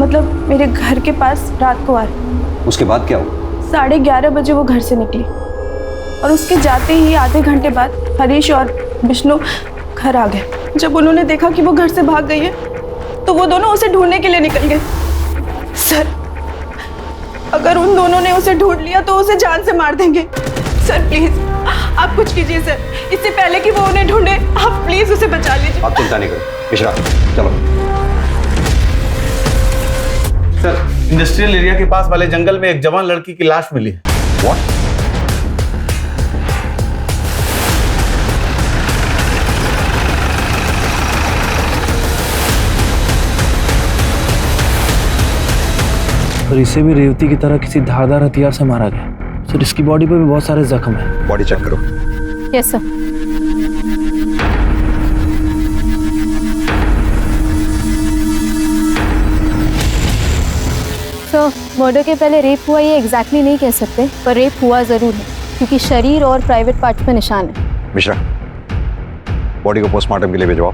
मतलब मेरे घर के पास रात को आ रहे। उसके बाद क्या हुआ? 11:30 बजे वो घर से निकली और उसके जाते ही आधे घंटे बाद हरीश और विष्णु घर आ गए। जब उन्होंने देखा कि वो घर से भाग गई है तो वो दोनों उसे ढूंढने के लिए निकल गए। सर अगर उन दोनों ने उसे ढूंढ लिया तो उसे जान से मार देंगे। सर प्लीज आप कुछ कीजिए सर, इससे पहले कि वो उन्हें ढूंढे आप प्लीज उसे बचा लीजिए। आप चिंता नहीं करो मिश्रा, चलो। सर इंडस्ट्रियल एरिया के पास वाले जंगल में एक जवान लड़की की लाश मिली है। व्हाट? और इसे भी रेवती की तरह किसी धारदार हथियार से मारा गया। सर इसकी बॉडी पे भी बहुत सारे जख्म हैं। बॉडी चेक करो। Yes sir. सर मर्डर के पहले रेप हुआ ये एग्जैक्टली नहीं कह सकते, पर रेप हुआ ज़रूर है क्योंकि शरीर और प्राइवेट पार्ट पे निशान है। मिश्रा, बॉडी को पोस्टमार्टम के लिए भिजवाओ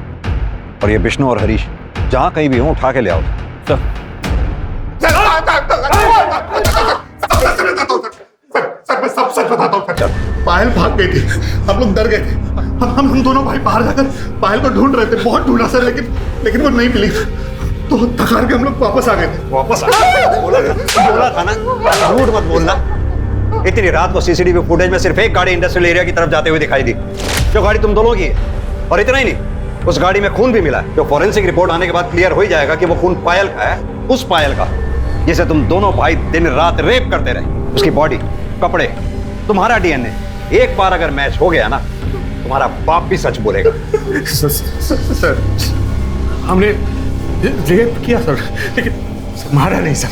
और ये विष्णु और हरीश जहां कहीं भी हो उठा के ले आओ। सर मैं सब सच बताता हूँ। पायल भाग गई थी, हम लोग डर गए थे। हम दोनों भाई बाहर जाकर पायल को ढूंढ रहे थे, बहुत ढूंढा सर, लेकिन वो नहीं मिली। तो थकार के हम लोग वापस आ गए थे। वापस आ गए? बोला था ना, झूठ मत बोलना। इतनी रात को सीसीटीवी फुटेज में सिर्फ एक गाड़ी इंडस्ट्रियल एरिया की तरफ जाते हुए दिखाई दी, जो गाड़ी तुम दोनों की है। और इतना ही नहीं, उस गाड़ी में खून भी मिला है, जो फॉरेंसिक रिपोर्ट आने के बाद क्लियर हो ही जाएगा कि वो खून पायल का है, उस पायल का जिसे तुम दोनों भाई दिन रात रेप करते रहे। उसकी बॉडी, कपड़े, तुम्हारा डीएनए एक बार अगर मैच हो गया ना, तुम्हारा बाप भी सच बोलेगा। सर हमने रेप किया सर, लेकिन मारा नहीं सर।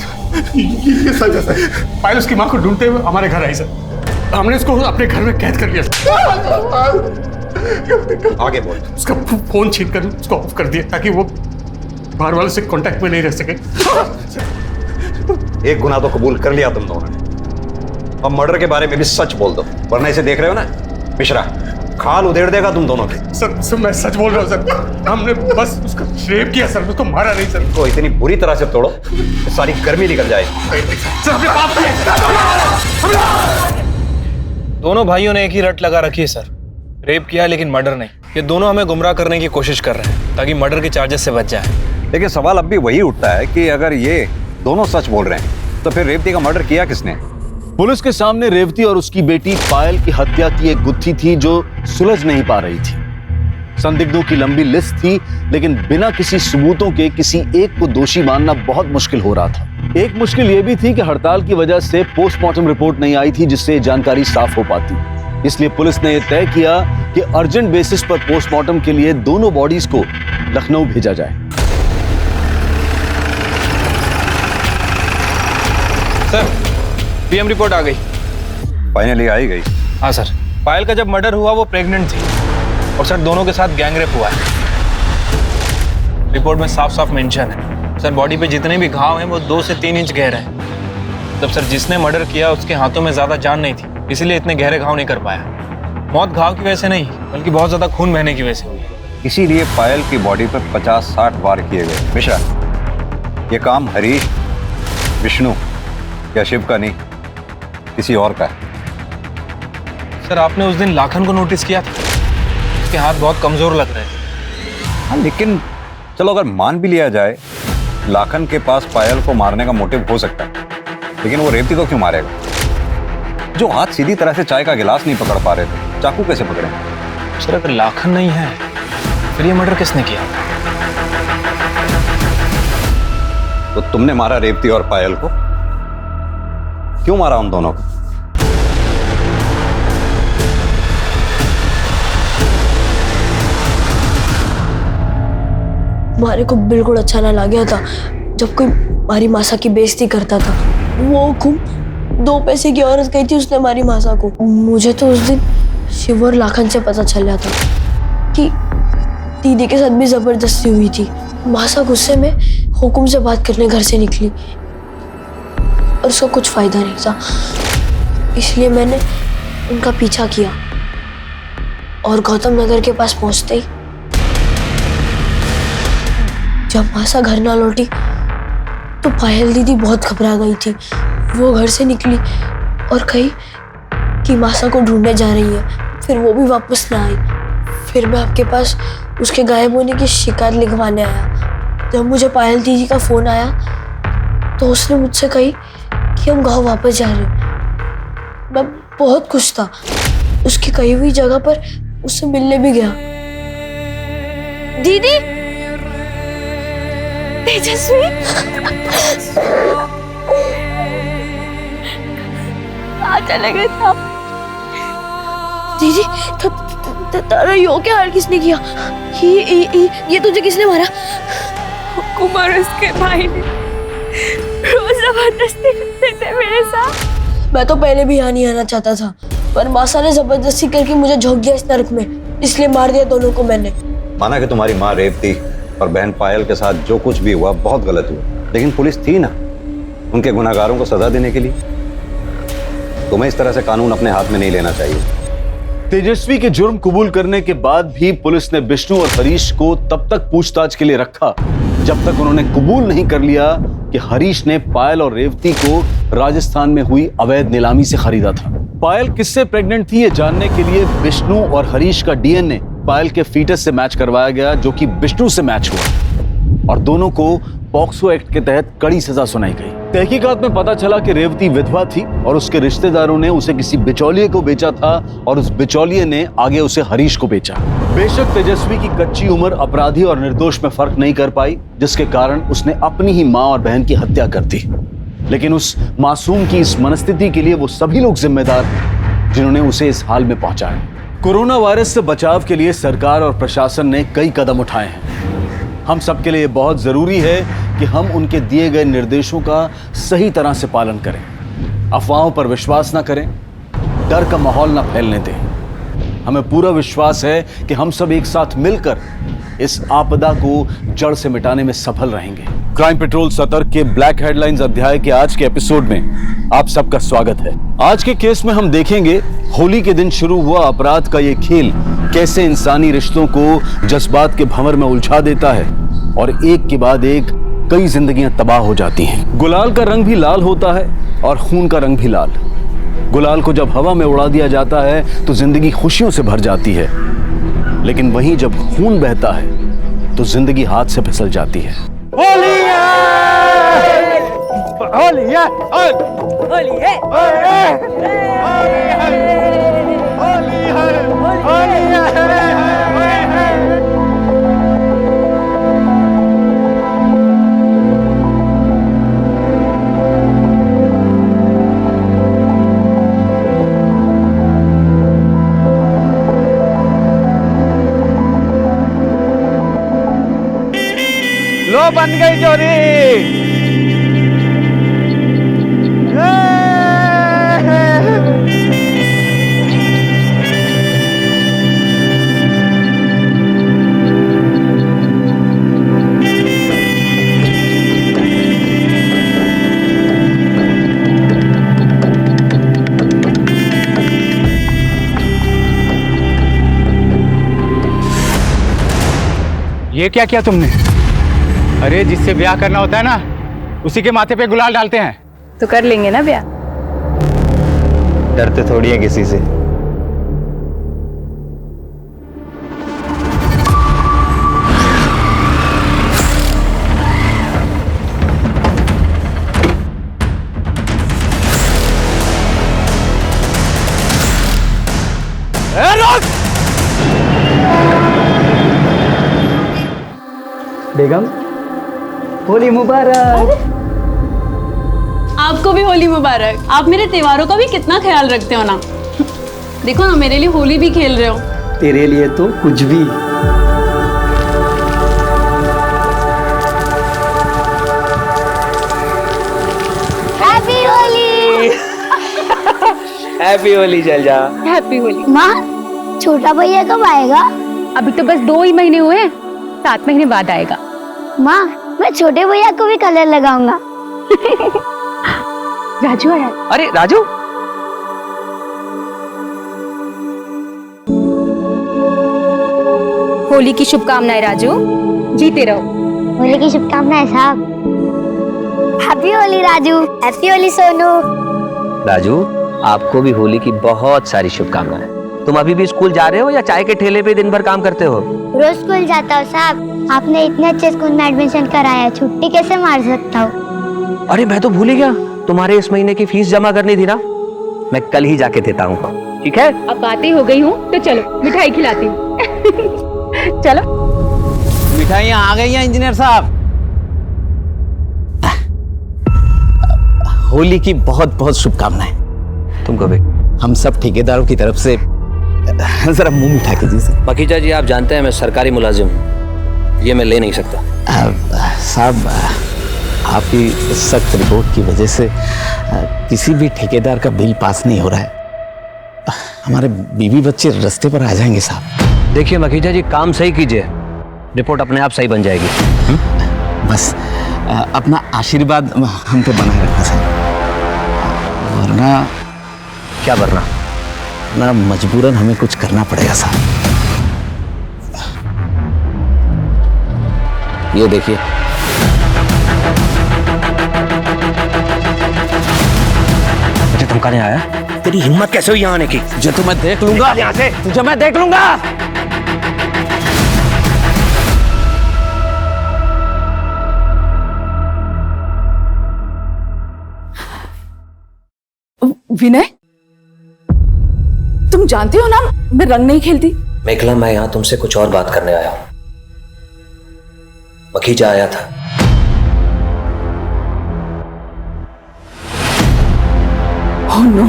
ये सच है सर। पायल उसकी माँ को ढूंढते हुए हमारे घर आई सर। हमने उसको अपने घर में कैद कर लिया सर। आगे बोल। उसका फोन छीन कर उसको ऑफ कर दिया ताकि वो बाहर वालों से कांटेक्ट में नहीं रह सके। एक गुनाह तो कबूल कर लिया तुम दोनों ने, अब मर्डर के बारे में भी सच बोल दो, वरना इसे देख रहे हो ना मिश्रा, खाल उधेड़ देगा तुम दोनों के। सर मैं सच बोल रहा हूँ सर। हमने बस उसका रेप किया सर, उसको मारा नहीं सर। को इतनी बुरी तरह से तोड़ो कि सारी गर्मी निकल जाए। दोनों भाइयों ने एक ही रट लगा रखी है सर, रेप किया लेकिन मर्डर नहीं। ये दोनों हमें गुमराह करने की कोशिश कर रहे हैं ताकि मर्डर के चार्जेस से बच जाए। लेकिन सवाल अब भी वही उठता है कि अगर ये दोनों सच बोल रहे हैं तो फिर रेवती का मर्डर किया किसने? पुलिस के सामने रेवती और उसकी बेटी पायल की हत्या की एक गुत्थी थी जो सुलझ नहीं पा रही थी। संदिग्धों की लंबी लिस्ट थी, लेकिन बिना किसी सबूतों के किसी एक को दोषी मानना बहुत मुश्किल हो रहा था। एक मुश्किल यह भी थी कि हड़ताल की वजह से पोस्टमार्टम रिपोर्ट नहीं आई थी जिससे जानकारी साफ हो पाती। इसलिए पुलिस ने यह तय किया कि अर्जेंट बेसिस पर पोस्टमार्टम के लिए दोनों बॉडीज को लखनऊ भेजा जाए। सर, पीएम रिपोर्ट आ गई। फाइनली आई गई? हाँ सर, पायल का जब मर्डर हुआ वो प्रेग्नेंट थी और सर दोनों के साथ गैंग रेप हुआ है। रिपोर्ट में साफ साफ मेंशन है सर, बॉडी पे जितने भी घाव हैं वो 2 से 3 इंच गहरे हैं। तब सर जिसने मर्डर किया उसके हाथों में ज्यादा जान नहीं थी, इसीलिए इतने गहरे घाव नहीं कर पाया। मौत घाव की वजह से नहीं बल्कि बहुत ज्यादा खून बहने की वजह से हुई। इसीलिए पायल की बॉडी पर 50-60 वार किए गए। मिश्रा, ये काम हरीश, विष्णु या शिव का नहीं, किसी और का है। सर आपने उस दिन लाखन को नोटिस किया था, उसके हाथ बहुत कमजोर लग रहे थे। हाँ, लेकिन चलो अगर मान भी लिया जाए लाखन के पास पायल को मारने का मोटिव हो सकता है, लेकिन वो रेवती को क्यों मारेगा? जो हाथ सीधी तरह से चाय का गिलास नहीं पकड़ पा रहे थे, चाकू कैसे पकड़े? सर अगर लाखन नहीं है फिर ये मर्डर किसने किया? तो तुमने मारा रेवती और पायल को? क्यों मारा उन दोनों को? मारे को बिल्कुल अच्छा ना लगा था जब कोई हमारी मासा की बेइज्जती करता था। वो हुकुम 2 पैसे की औरत गई थी, उसने हमारी मासा को। मुझे तो उस दिन शिव और लाखन से पता चल था कि दीदी के साथ भी जबरदस्ती हुई थी। मासा गुस्से में हुकुम से बात करने घर से निकली और उसका कुछ फायदा नहीं था, इसलिए मैंने उनका पीछा किया और गौतम नगर के पास पहुंचते ही जब मासा घर ना लौटी तो पायल दीदी बहुत घबरा गई थी। वो घर से निकली और कही कि मासा को ढूंढने जा रही है, फिर वो भी वापस ना आई। फिर मैं आपके पास उसके गायब होने की शिकायत लिखवाने आया। जब मुझे पायल दीदी का फोन आया तो उसने मुझसे कही कि हम गाँव वापस जा रहे हैं। मैं बहुत खुश था, उसकी कही हुई जगह पर उससे मिलने भी गया। दीदी, तेजस्वी, कहाँ चले गए थे आप? दीदी, तारा यो क्या हाल किसने किया? ये तुझे किसने मारा? कुमार उसके भाई ने रोज जबरदस्ती करते थे मेरे साथ। मैं तो पहले भी यहाँ नहीं आना चाहता था, पर मासा ने जबरदस्ती करके मुझे झोंक दिया इस नरक में, इसलिए मार दिया दोनों को मैंने। माना कि तुम्हारी माँ रेवती और बहन पायल के साथ जो कुछ भी हुआ बहुत गलत हुआ, लेकिन पुलिस थी ना, उनके गुनहगारों को सजा देने के लिए। तुम्हें इस तरह से कानून अपने हाथ में नहीं लेना चाहिए। तेजस्वी के जुर्म कबूल करने के बाद भी पुलिस ने विष्णु और हरीश को तब तक पूछताछ के लिए रखा जब तक उन्होंने कबूल नहीं कर लिया कि हरीश ने पायल और रेवती को राजस्थान में हुई अवैध नीलामी से खरीदा था। पायल किससे प्रेग्नेंट थी ये जानने के लिए विष्णु और हरीश का डीएनए पायल के फीटस से मैच करवाया गया, जो कि विष्णु से मैच हुआ और दोनों को पॉक्सो एक्ट के तहत कड़ी सजा सुनाई गई। तहकीकात में पता चला कि रेवती विधवा थी और उसके रिश्तेदारों ने उसे किसी बिचौलिए को बेचा था और उस बिचौलिए ने आगे उसे हरीश को बेचा। बेशक तेजस्वी की कच्ची उम्र अपराधी और निर्दोष में फर्क नहीं कर पाई, जिसके कारण उसने अपनी ही मां और बहन की हत्या कर दी। लेकिन उस मासूम की इस मनस्थिति के लिए वो सभी लोग जिम्मेदार हैं जिन्होंने उसे इस हाल में पहुंचाया। कोरोना वायरस से बचाव के लिए सरकार और प्रशासन ने कई कदम उठाए हैं। हम सबके लिए बहुत जरूरी है कि हम उनके दिए गए निर्देशों का सही तरह से पालन करें, अफवाहों पर विश्वास न करें, डर का माहौल न फैलने दें। हमें पूरा विश्वास है कि हम सब एक साथ मिलकर इस आपदा को जड़ से मिटाने में सफल रहेंगे। क्राइम पेट्रोल सतर्क के ब्लैक हेडलाइंस अध्याय के आज के एपिसोड में आप सबका स्वागत है। आज के केस में हम देखेंगे होली के दिन शुरू हुआ अपराध का ये खेल कैसे इंसानी रिश्तों को जज्बात के भंवर में उलझा देता है और एक के बाद एक कई जिंदगियां तबाह हो जाती हैं। गुलाल का रंग भी लाल होता है और खून का रंग भी लाल। गुलाल को जब हवा में उड़ा दिया जाता है तो जिंदगी खुशियों से भर जाती है, लेकिन वहीं जब खून बहता है तो जिंदगी हाथ से फिसल जाती है। होली है! होली है! होली है! लो बन गई जोरी। ये क्या किया तुमने? अरे जिससे ब्याह करना होता है ना, उसी के माथे पे गुलाल डालते हैं। तो कर लेंगे ना ब्याह। डरते थोड़ी है किसी से। बेगम, होली मुबारक। आपको भी होली मुबारक। आप मेरे त्योहारों का भी कितना ख्याल रखते हो ना। देखो ना, मेरे लिए होली भी खेल रहे हो। तेरे लिए तो कुछ भी। हैप्पी होली। हैप्पी होली चल जा। हैप्पी होली। माँ, छोटा भैया कब आएगा? अभी तो बस 2 ही महीने हुए, 7 महीने बाद आएगा। माँ, मैं छोटे भैया को भी कलर लगाऊंगा। राजू आया। अरे राजू, होली की शुभकामनाएं राजू, जीते रहो। होली की शुभकामनाएं साहब। हैप्पी होली राजू। हैप्पी होली सोनू। राजू, आपको भी होली की बहुत सारी शुभकामनाएं। तुम अभी भी स्कूल जा रहे हो या चाय के ठेले पे दिन भर काम करते हो? रोज स्कूल जाता हूँ साहब। आपने इतने अच्छे स्कूल में एडमिशन कराया, छुट्टी कैसे मार सकता हूँ? अरे मैं तो भूल ही गया, तुम्हारे इस महीने की फीस जमा करनी थी ना। मैं कल ही जाके देता हूँ, ठीक है? अब बातें हो गई हूँ तो चलो मिठाई खिलाती हूँ। चलो। मिठाइयाँ आ गई हैं इंजीनियर साहब। होली की बहुत बहुत शुभकामनाएं तुमको भी। हम सब ठेकेदारों की तरफ से जरा मुंह मिठा के दीजिए। मखीजा जी, आप जानते हैं मैं सरकारी मुलाजिम, ये मैं ले नहीं सकता। साहब, आपकी सख्त रिपोर्ट की वजह से किसी भी ठेकेदार का बिल पास नहीं हो रहा है। हमारे बीवी बच्चे रास्ते पर आ जाएंगे साहब। देखिए मखीजा जी, काम सही कीजिए, रिपोर्ट अपने आप सही बन जाएगी। बस अपना आशीर्वाद हम पे बनाए रखना सर, वरना क्या वरना? ना मजबूरन हमें कुछ करना पड़ेगा सर। ये देखिए, मुझे धमकाने आया? तेरी हिम्मत कैसे हुई यहाँ आने की? तुझे तो मैं देख लूंगा, यहाँ से तुझे मैं देख लूंगा। विनय, तुम जानती हो ना मैं रंग नहीं खेलती। मेघला, मैं यहाँ तुमसे कुछ और बात करने आया हूँ। मखीजा आया था। ओह नो,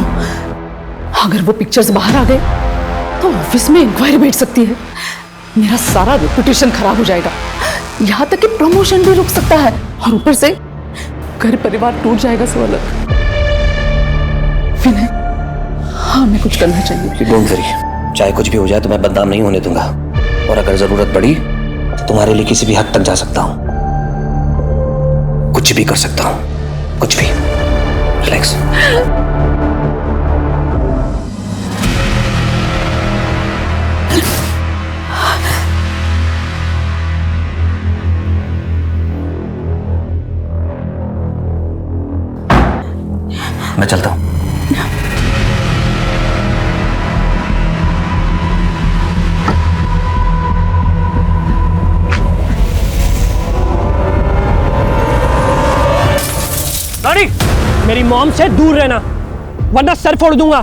अगर वो पिक्चर्स बाहर आ गए तो ऑफिस में इंक्वायरी बैठ सकती है। मेरा सारा रेपुटेशन खराब हो जाएगा, यहाँ तक कि प्रमोशन भी रुक सकता है, और ऊपर से घर परिवार टूट जाएगा सो अलग। विनय, हमें कुछ करना चाहिए। डोंट वरी, चाहे कुछ भी हो जाए तो मैं बदनाम नहीं होने दूंगा, और अगर जरूरत पड़ी तो तुम्हारे लिए किसी भी हद तक जा सकता हूं, कुछ भी कर सकता हूं, कुछ भी। रिलैक्स। मैं चलता हूं। रानी, मेरी मॉम से दूर रहना, वरना सर फोड़ दूंगा।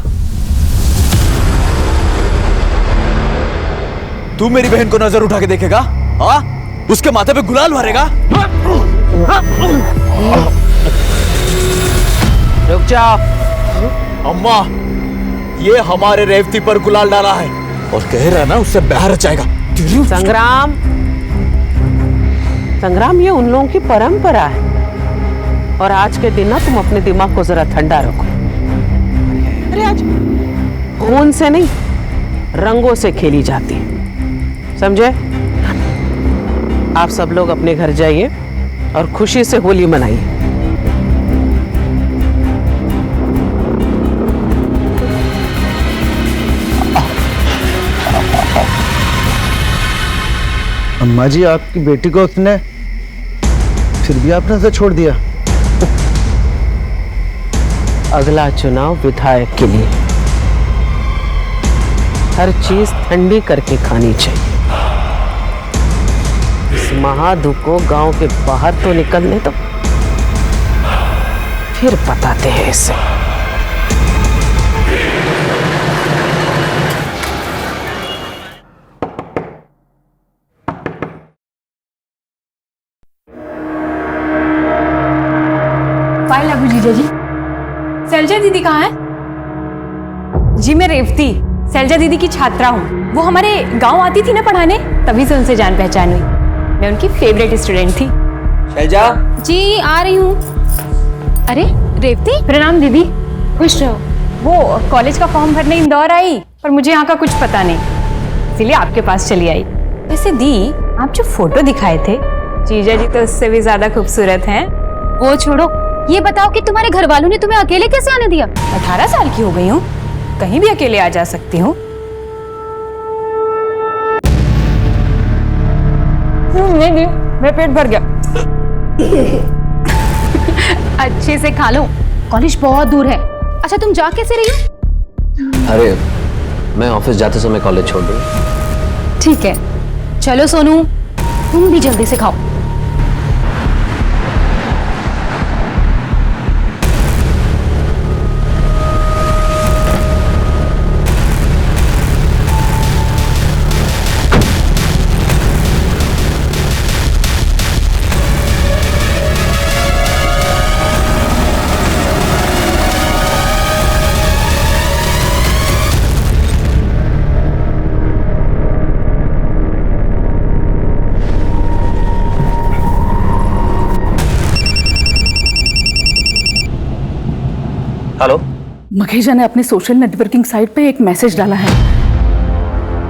तू मेरी बहन को नजर उठा के देखेगा? हाँ, उसके माथे पे गुलाल भरेगा? रुक जाओ। अम्मा, ये हमारे रेवती पर गुलाल डाला है और कह रहा ना उससे बाहर जाएगा। संग्राम, संग्राम, ये उन लोगों की परंपरा है, और आज के दिन ना तुम अपने दिमाग को जरा ठंडा रखो। अरे आज खून से नहीं, रंगों से खेली जाती है, समझे? आप सब लोग अपने घर जाइए और खुशी से होली मनाइए। अम्मा जी, आपकी बेटी को उसने फिर भी आपने उसे छोड़ दिया। अगला चुनाव विधायक के लिए, हर चीज ठंडी करके खानी चाहिए। इस महाधुप को गांव के बाहर तो निकलने दो, फिर बताते हैं इसे। फाइल लागू जीजा जी। शैलजा दीदी कहाँ है? जी मैं रेवती, शैलजा दीदी की छात्रा हूँ। वो हमारे गांव आती थी ना पढ़ाने, तभी से उनसे जान पहचान हुई। मैं उनकी फेवरेट स्टूडेंट थी। शैलजा जी आ रही हूँ। अरे रेवती, प्रणाम दीदी। खुश रहो। वो कॉलेज का फॉर्म भरने इंदौर आई, पर मुझे यहाँ का कुछ पता नहीं, इसीलिए आपके पास चली आई। वैसे दी, आप जो फोटो दिखाए थे, जीजा जी तो उससे भी ज्यादा खूबसूरत हैं। वो छोड़ो, ये बताओ कि तुम्हारे घर वालों ने तुम्हें अकेले कैसे आने दिया? 18 साल की हो गई हूँ, कहीं भी अकेले आ जा सकती हूँ। नहीं, मेरा पेट भर गया। अच्छे से खा लो, कॉलेज बहुत दूर है। अच्छा, तुम जा कैसे रही हो? अरे, मैं ऑफिस जाते समय कॉलेज छोड़ दूँ। ठीक है, चलो सोनू, तुम भी जल्दी से खाओ। हेलो, मखीजा ने अपने सोशल नेटवर्किंग साइट पे एक मैसेज डाला है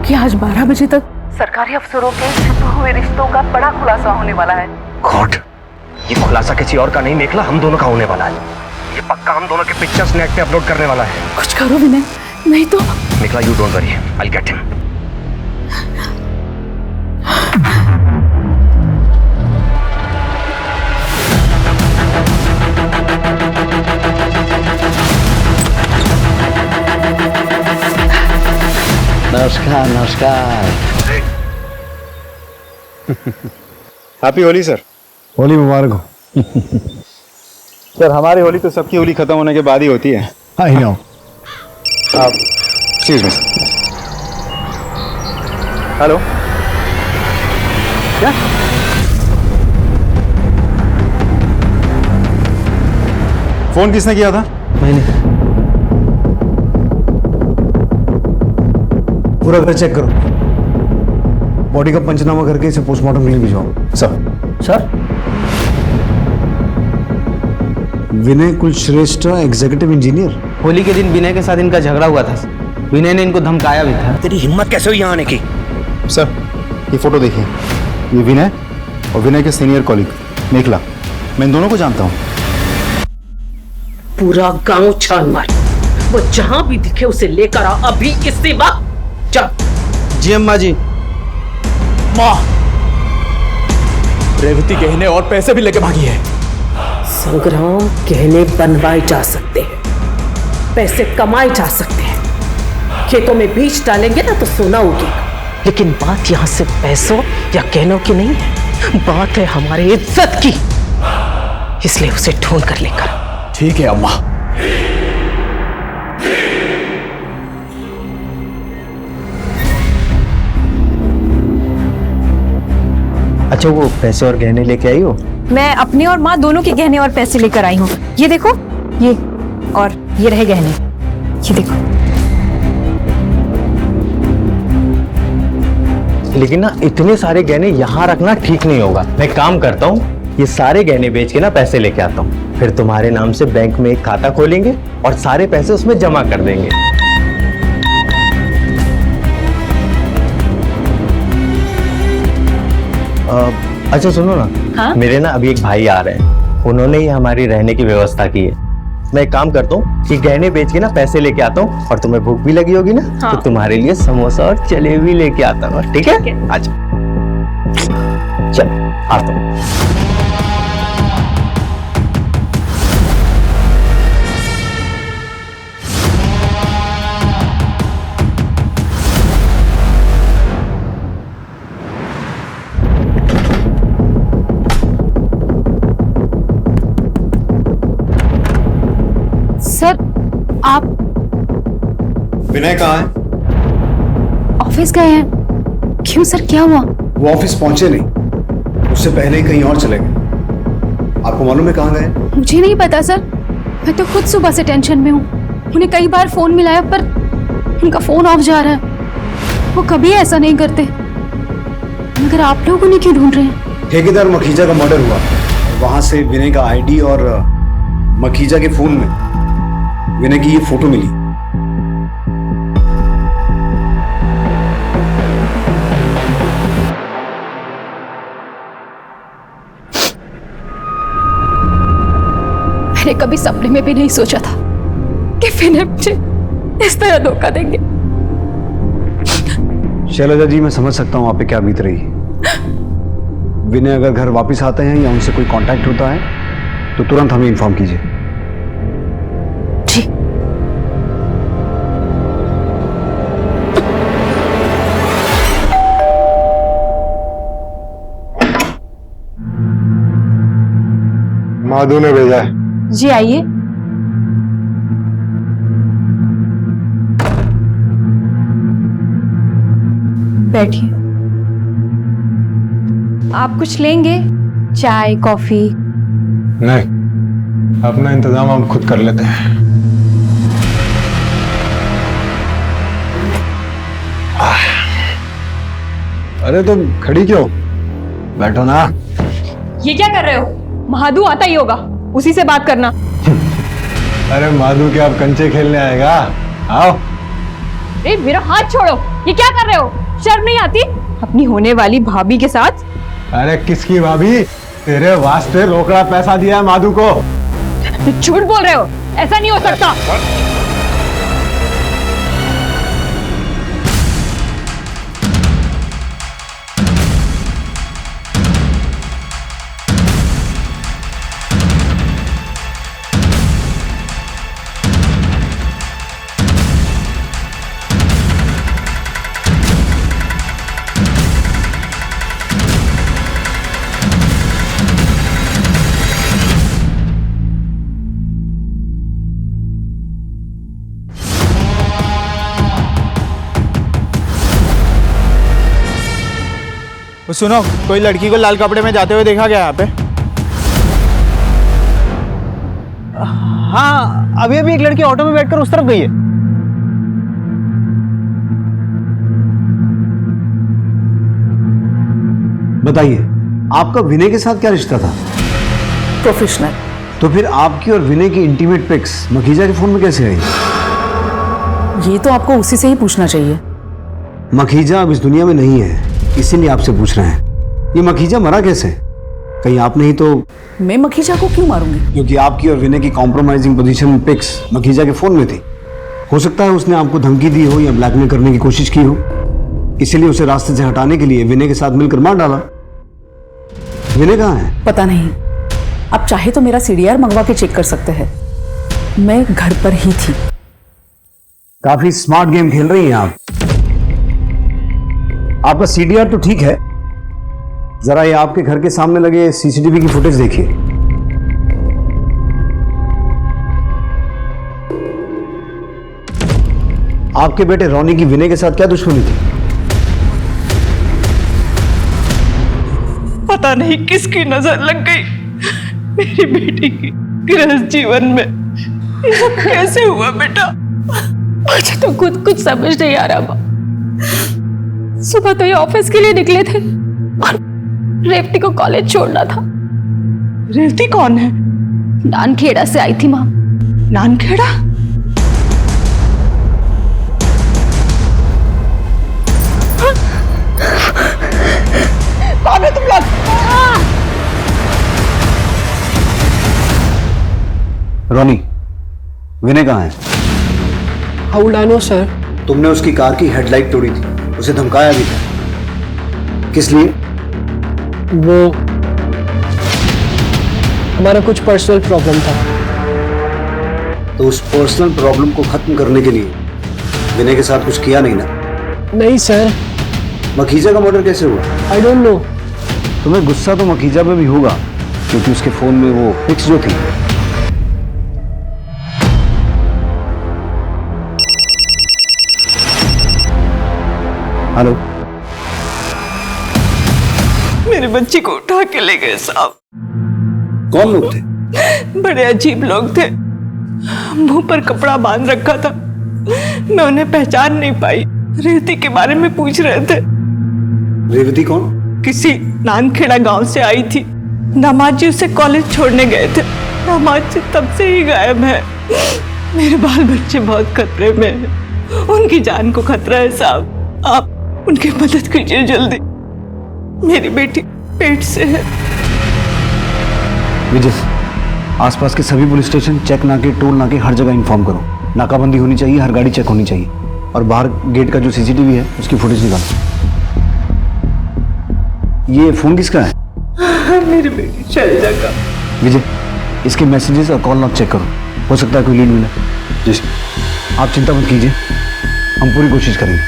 कि आज 12 बजे तक सरकारी अफसरों के छुपे हुए रिश्तों का बड़ा खुलासा होने वाला है। गॉड, ये खुलासा किसी और का नहीं निकला, हम दोनों का होने वाला है। ये पक्का हम दोनों के पिक्चर्स नेट पे अपलोड करने वाला है। कुछ करो विनय, नहीं तो। निकला, you don't worry, I will get him. नमस्कार नमस्कार। Happy Holi sir. होली मुबारक हो। सर हमारी होली तो सबकी होली खत्म होने के बाद ही होती है। I know. आप एक्सक्यूज मी। हेलो, क्या फोन किसने किया था? मैंने। पूरा घर चेक करो, बॉडी का पंचनामा करके इसे पोस्टमार्टम के लिए भिजवाओ। सर विनय कुलश्रेष्ठ, एग्जीक्यूटिव इंजीनियर। होली के दिन विनय के साथ इनका झगड़ा हुआ था, विनय ने इनको धमकाया भी था। तेरी हिम्मत कैसे हुई यहाँ आने की? सर ये फोटो देखिए, ये विनय और विनय के सीनियर कॉलीग मेखला, मैं इन दोनों को जानता हूँ। पूरा गांव छान मार, वो जहां भी दिखे उसे लेकर आ अभी इसी वक्त। जा। जी अम्मा जी। माँ, रेवती गहने और पैसे भी लेके भागी है। संग्राम, गहने बनवाए जा सकते हैं, पैसे कमाए जा सकते हैं, खेतों में बीज डालेंगे ना तो सोना उगेगा, लेकिन बात यहाँ से पैसों या गहनों की नहीं है, बात है हमारी इज्जत की। इसलिए उसे ढूंढ कर लेकर। ठीक है अम्मा। अच्छा, वो पैसे और गहने लेके आई हो? मैं अपने और माँ दोनों के गहने और पैसे लेकर आई हूँ। ये देखो, ये और ये रहे गहने, ये देखो। लेकिन ना इतने सारे गहने यहाँ रखना ठीक नहीं होगा। मैं काम करता हूँ, ये सारे गहने बेच के ना पैसे लेके आता हूँ, फिर तुम्हारे नाम से बैंक में एक खाता खोलेंगे और सारे पैसे उसमें जमा कर देंगे। अच्छा सुनो ना। हाँ? मेरे ना अभी एक भाई आ रहे हैं, उन्होंने ही हमारी रहने की व्यवस्था की है। मैं एक काम करता हूँ कि गहने बेच के ना पैसे लेके आता हूँ, और तुम्हें भूख भी लगी होगी ना। हाँ। तो तुम्हारे लिए समोसा और जलेबी लेके आता हूँ। ठीक है? अच्छा चल आता हूँ। सर आप विनय कहाँ है? ऑफिस गए हैं। क्यों सर, क्या हुआ? वो ऑफिस पहुंचे नहीं, उससे पहले ही कहीं और चले गए। आपको मालूम है कहाँ गए? मुझे नहीं पता सर, मैं तो खुद सुबह से टेंशन में हूँ। उन्हें कई बार फोन मिलाया पर उनका फोन ऑफ जा रहा है। वो कभी ऐसा नहीं करते, मगर आप लोग उन्हें क्यों ढूंढ रहे हैं? ठेकेदार मखीजा का मर्डर हुआ, वहां से विनय का आईडी और मखीजा के फोन में विनय की ये फोटो मिली। मैंने कभी सपने में भी नहीं सोचा था कि विनय मुझे इस तरह धोखा देंगे। शैलजा जी, मैं समझ सकता हूँ आप पे क्या बीत रही है। विनय अगर घर वापस आते हैं या उनसे कोई कांटेक्ट होता है तो तुरंत हमें इन्फॉर्म कीजिए। माधु ने भेजा है। जी आइए। बैठिए। आप कुछ लेंगे? चाय, कॉफी? नहीं, अपना इंतजाम हम खुद कर लेते हैं। अरे तुम खड़ी क्यों? बैठो ना। ये क्या कर रहे हो? महादू आता ही होगा, उसी से बात करना। अरे माधु क्या आप कंचे खेलने आएगा? आओ। अरे मेरा हाथ छोड़ो, ये क्या कर रहे हो? शर्म नहीं आती अपनी होने वाली भाभी के साथ? अरे किसकी भाभी? तेरे वास्ते रोकड़ा पैसा दिया है माधु को। झूठ बोल रहे हो, ऐसा नहीं हो सकता। सुनो, कोई लड़की को लाल कपड़े में जाते हुए देखा गया यहाँ पे? हाँ, अभी अभी एक लड़की ऑटो में बैठकर उस तरफ गई है। बताइए, आपका विनय के साथ क्या रिश्ता था? प्रोफेशनल। तो फिर आपकी और विनय की इंटीमेट पिक्स मखीजा के फोन में कैसे आई? ये तो आपको उसी से ही पूछना चाहिए। मखीजा अब इस दुनिया में नहीं है, इसीलिए आपसे पूछ रहे हैं। ये मखीजा मरा कैसे? कहीं आप नहीं तो? मैं मखीजा को क्यों मारूंगी? क्योंकि आपकी और विनय की कॉम्प्रोमाइजिंग पोजीशन में पिक्स मखीजा के फोन में थी। हो सकता है उसने आपको धमकी दी हो या ब्लैकमेल करने की कोशिश की हो, इसीलिए उसे रास्ते से हटाने के लिए विनय के साथ मिलकर मार डाला। विनय कहाँ है? पता नहीं, आप चाहे तो मेरा CDR मंगवा के चेक कर सकते हैं। मैं घर पर ही थी। काफी स्मार्ट गेम खेल रही हैं आप। आपका CDR तो ठीक है, जरा ये आपके घर के सामने लगे CCTV की फुटेज देखिए। आपके बेटे रोनी की विनय के साथ क्या दुश्मनी थी? पता नहीं किसकी नजर लग गई मेरी बेटी की गृहस्थ जीवन में। ये सब कैसे हुआ बेटा? मुझे तो खुद कुछ समझ नहीं आ रहा। सुबह तो ये ऑफिस के लिए निकले थे और रेवती को कॉलेज छोड़ना था। रेवती कौन है? नानखेड़ा से आई थी माँ। नानखेड़ा? कौन है तुम लोग? रोनी, विनय कहाँ है? How would I know sir? तुमने उसकी कार की हेडलाइट तोड़ी थी, उसे धमकाया भी था। किस लिए? वो हमारा कुछ पर्सनल प्रॉब्लम था। तो उस पर्सनल प्रॉब्लम को खत्म करने के लिए विनय के साथ कुछ किया नहीं ना? नहीं सर। मखीजा का मर्डर कैसे हुआ? I don't know. तुम्हें गुस्सा तो मखीजा पे भी होगा, क्योंकि उसके फोन में वो पिक्स जो थी। हेलो, मेरे बच्ची को उठा के ले गए साहब। कौन लोग थे? बड़े अजीब लोग थे, मुंह पर कपड़ा बांध रखा था। मैं उन्हें पहचान नहीं पाई। रेवती के बारे में पूछ रहे थे। रेवती कौन? किसी नानखेड़ा गांव से आई थी। दामाद जी उसे कॉलेज छोड़ने गए थे। दामाद जी तब से ही गायब है। मेरे बाल बच्चे बहुत खतरे में हैं। उनकी जान को खतरा है साहब। आप उनकी मदद कीजिए जल्दी। मेरी बेटी पेट से है। विजय, आसपास के सभी पुलिस स्टेशन, चेक नाके, टोल नाके, हर जगह इन्फॉर्म करो। नाकाबंदी होनी चाहिए, हर गाड़ी चेक होनी चाहिए। और बाहर गेट का जो CCTV है उसकी फुटेज निकालो। ये फोन किसका है? मेरी बेटी शैलजा का। विजय, इसके मैसेजेस और कॉल लॉग चेक करो, हो सकता है कोई लीड मिले। जी, आप चिंता मत कीजिए, हम पूरी कोशिश करेंगे।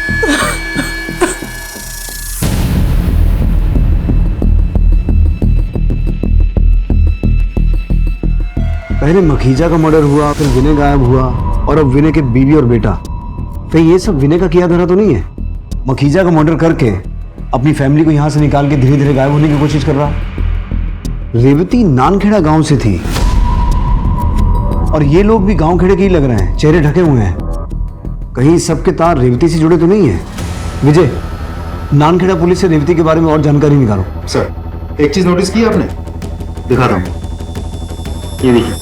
पहले मखीजा का मर्डर हुआ, फिर विनय गायब हुआ, और अब विनय के बीवी और बेटा। कहीं ये सब विनय का किया धरा तो नहीं है? मखीजा का मर्डर करके अपनी फैमिली को यहां से निकाल के धीरे धीरे गायब होने की कोशिश कर रहा। रेवती नानखेड़ा गांव से थी, और ये लोग भी गांव खेड़े के ही लग रहे हैं, चेहरे ढके हुए हैं। कहीं सबके तार रेवती से जुड़े तो नहीं है? विजय, नानखेड़ा पुलिस से रेवती के बारे में और जानकारी निकालो। सर, एक चीज नोटिस की आपने? दिखा रहा हूँ, ये देखिए,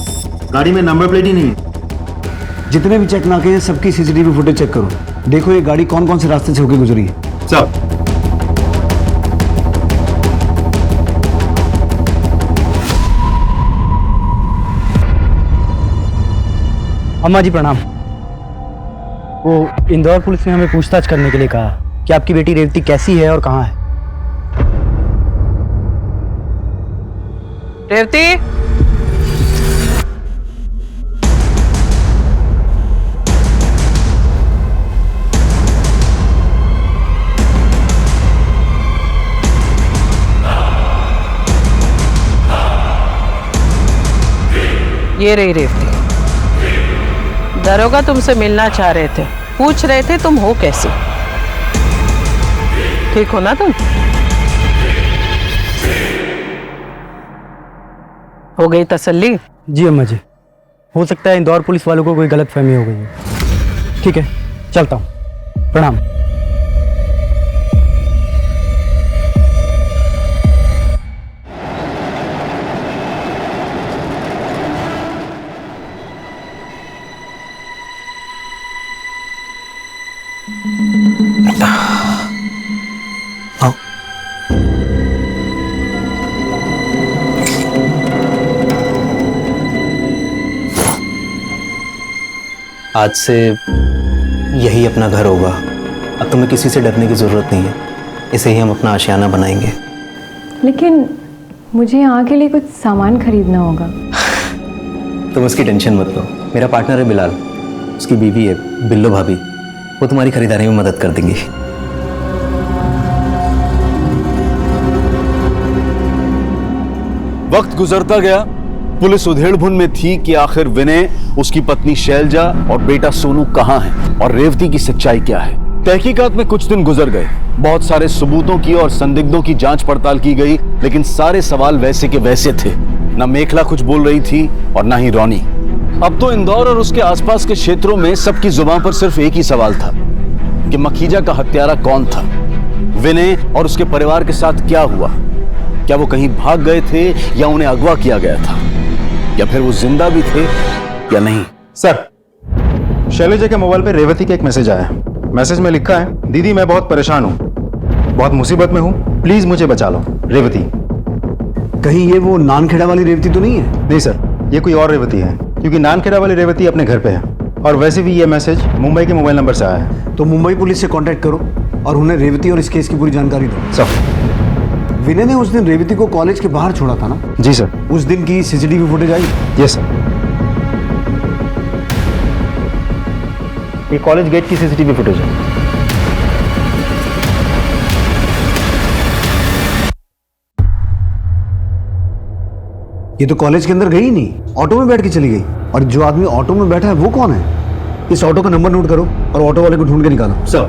गाड़ी में नंबर प्लेट ही नहीं है। जितने भी चेक नाके हैं सबकी CCTV फुटेज चेक करो। देखो ये गाड़ी कौन कौन से रास्ते से होकर गुजरी है। सब अम्मा जी प्रणाम। वो इंदौर पुलिस ने हमें पूछताछ करने के लिए कहा कि आपकी बेटी रेवती कैसी है और कहाँ है। रेवती, ये रही रेवती। दरोगा तुमसे मिलना चाह रहे थे, पूछ रहे थे तुम हो कैसे, ठीक हो ना तुम? हो गई तसल्ली? जी अम्मा जी, हो सकता है इंदौर पुलिस वालों को कोई गलतफहमी हो गई है। ठीक है, चलता हूँ। प्रणाम। आज से यही अपना घर होगा। अब तुम्हें किसी से डरने की ज़रूरत नहीं है। इसे ही हम अपना आशियाना बनाएंगे। लेकिन मुझे यहाँ के लिए कुछ सामान खरीदना होगा। तुम उसकी टेंशन मत लो। मेरा पार्टनर है बिलाल, उसकी बीवी है बिल्लो भाभी, वो तुम्हारी खरीदारी में मदद कर देंगी। वक्त गुजरता गया। पुलिस उधेड़बुन में थी कि आखिर विनय, उसकी पत्नी शैलजा और बेटा सोनू कहाँ हैं और रेवती की सच्चाई क्या है। तहकीकात में कुछ दिन गुजर गए। बहुत सारे सबूतों की और संदिग्धों की जांच पड़ताल की गई, लेकिन सारे सवाल वैसे के वैसे थे। न मेखला कुछ बोल रही थी और न ही रोनी। अब तो इंदौर और उसके आसपास के क्षेत्रों में सबकी जुबान पर सिर्फ एक ही सवाल था कि मखीजा का हत्यारा कौन था। विनय और उसके परिवार के साथ क्या हुआ? क्या वो कहीं भाग गए थे या उन्हें अगवा किया गया था, या फिर वो जिंदा भी थे या नहीं? सर, शैलजा के मोबाइल पे रेवती का एक मैसेज आया है। मैसेज में लिखा है, दीदी मैं बहुत परेशान हूँ, बहुत मुसीबत में हूँ, प्लीज मुझे बचा लो। रेवती। कहीं ये वो नानखेड़ा वाली रेवती तो नहीं है? नहीं सर, ये कोई और रेवती है, क्योंकि नानखेड़ा वाली रेवती अपने घर पे है। और वैसे भी ये मैसेज मुंबई के मोबाइल नंबर से आया है। तो मुंबई पुलिस से कांटेक्ट करो और उन्हें रेवती और इस केस की पूरी जानकारी दो। सर, विनय ने उस दिन रेवती को कॉलेज के बाहर छोड़ा था ना? जी सर। उस दिन की CCTV footage I? Yes sir. ये कॉलेज गेट की सीसीटीवी फुटेज है। ये तो कॉलेज के अंदर गई ही नहीं, ऑटो में बैठ के चली गई। और जो आदमी ऑटो में बैठा है वो कौन है? इस ऑटो का नंबर नोट करो और ऑटो वाले को ढूंढ के निकालो। सर।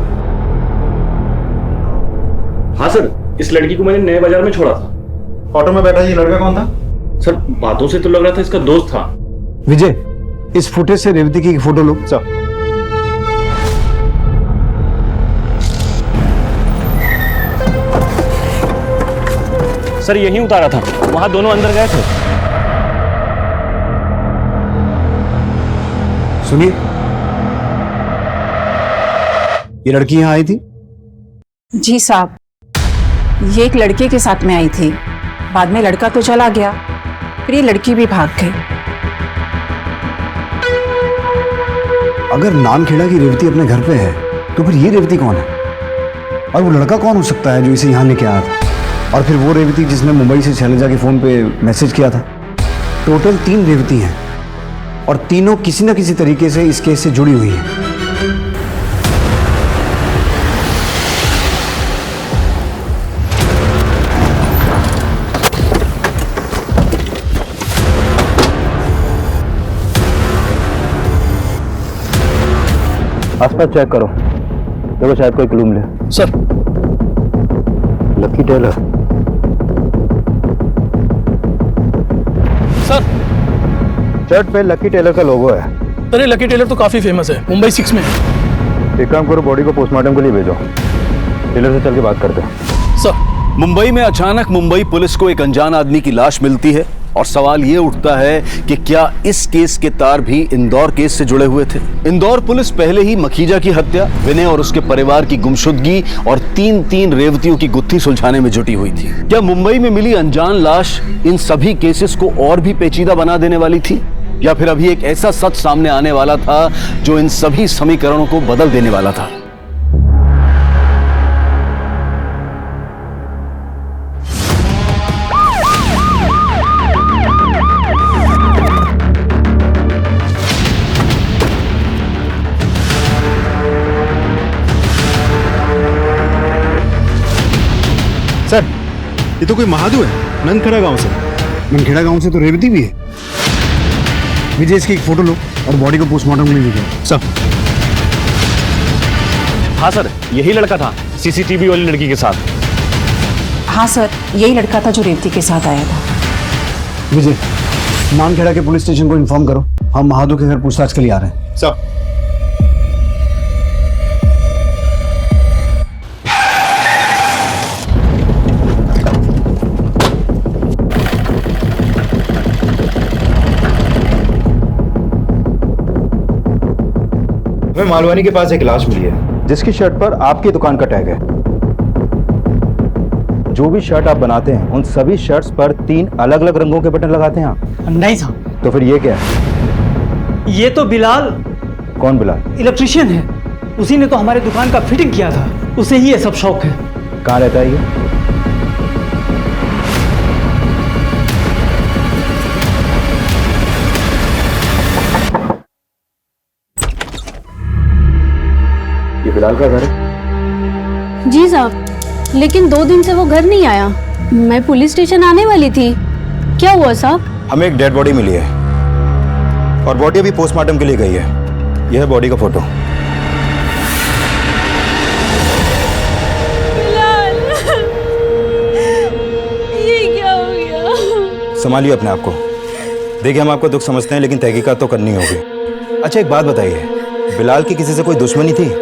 हाँ सर, इस लड़की को मैंने नए बाजार में छोड़ा था। ऑटो में बैठा ये लड़का कौन था? सर, बातों से तो लग रहा था इसका दोस्त था। विजय, इस फुटेज से रेवती की एक फोटो लो। सर। सर, यहीं उतारा था, वहां दोनों अंदर गए थे। सुनिए, ये लड़की यहाँ आई थी? जी साहब, ये एक लड़के के साथ में आई थी। बाद में लड़का तो चला गया, फिर ये लड़की भी भाग गई। अगर नानखेड़ा की रेवती अपने घर पे है तो फिर ये रेवती कौन है? और वो लड़का कौन हो सकता है जो इसे यहाँ लेके आया था? और फिर वो रेवती जिसने मुंबई से शैलजा के फोन पे मैसेज किया था। टोटल 3 रेवती हैं और तीनों किसी न किसी तरीके से इस केस से जुड़ी हुई हैं। आसपास चेक करो, देखो शायद कोई क्लू मिले। Sir. Lucky tailor. Sir, shirt पे लकी टेलर का लोगो है। अरे लकी टेलर तो काफी फेमस है, मुंबई 6 में है। एक काम करो, बॉडी को पोस्टमार्टम के लिए भेजो। टेलर से चल के बात करते हैं। सर। मुंबई में अचानक मुंबई पुलिस को एक अनजान आदमी की लाश मिलती है और सवाल ये उठता है कि क्या इस केस के तार भी इंदौर केस से जुड़े हुए थे? इंदौर पुलिस पहले ही मखीजा की हत्या, विनय और उसके परिवार की गुमशुदगी और 3 रेवतियों की गुत्थी सुलझाने में जुटी हुई थी। क्या मुंबई में मिली अनजान लाश इन सभी केसेस को और भी पेचीदा बना देने वाली थी? या फिर अभी एक ऐसा सच सामने आने वाला था जो इन सभी समीकरणों को बदल देने वाला था? सर, ये तो कोई महादू है, नंदखेड़ा गांव से। मनखेड़ा गांव से तो रेवती भी है। विजय, इसकी एक फोटो लो और बॉडी को पोस्टमार्टम के लिए ले जाओ। सर। हाँ सर, यही लड़का था सीसीटीवी वाली लड़की के साथ। हाँ सर, यही लड़का था जो रेवती के साथ आया था। विजय, मानखेड़ा के पुलिस स्टेशन को इन्फॉर्म करो, हम महादू के घर पूछताछ के लिए आ रहे हैं। सर। हमें मालवानी के पास एक लाश मिली है जिसकी शर्ट पर आपकी दुकान का टैग है। जो भी शर्ट आप बनाते हैं उन सभी शर्ट्स पर 3 अलग अलग रंगों के बटन लगाते हैं आप? नहीं साहब। तो फिर ये क्या है? ये तो बिलाल। कौन बिलाल? इलेक्ट्रिशियन है, उसी ने तो हमारे दुकान का फिटिंग किया था, उसे ही ये सब शौक है। कहाँ रहता है ये? ये बिलाल का घर है? जी साहब, लेकिन 2 दिन से वो घर नहीं आया। मैं पुलिस स्टेशन आने वाली थी। क्या हुआ साहब? हमें एक डेड बॉडी मिली है और बॉडी अभी पोस्टमार्टम के लिए गई है। यह है बॉडी का फोटो। बिलाल, ये क्या हो गया? संभालिए अपने आप को। देखिए, हम आपका दुख समझते हैं लेकिन तहकीकात तो करनी होगी। अच्छा, एक बात बताइए, बिलाल की किसी से कोई दुश्मनी थी?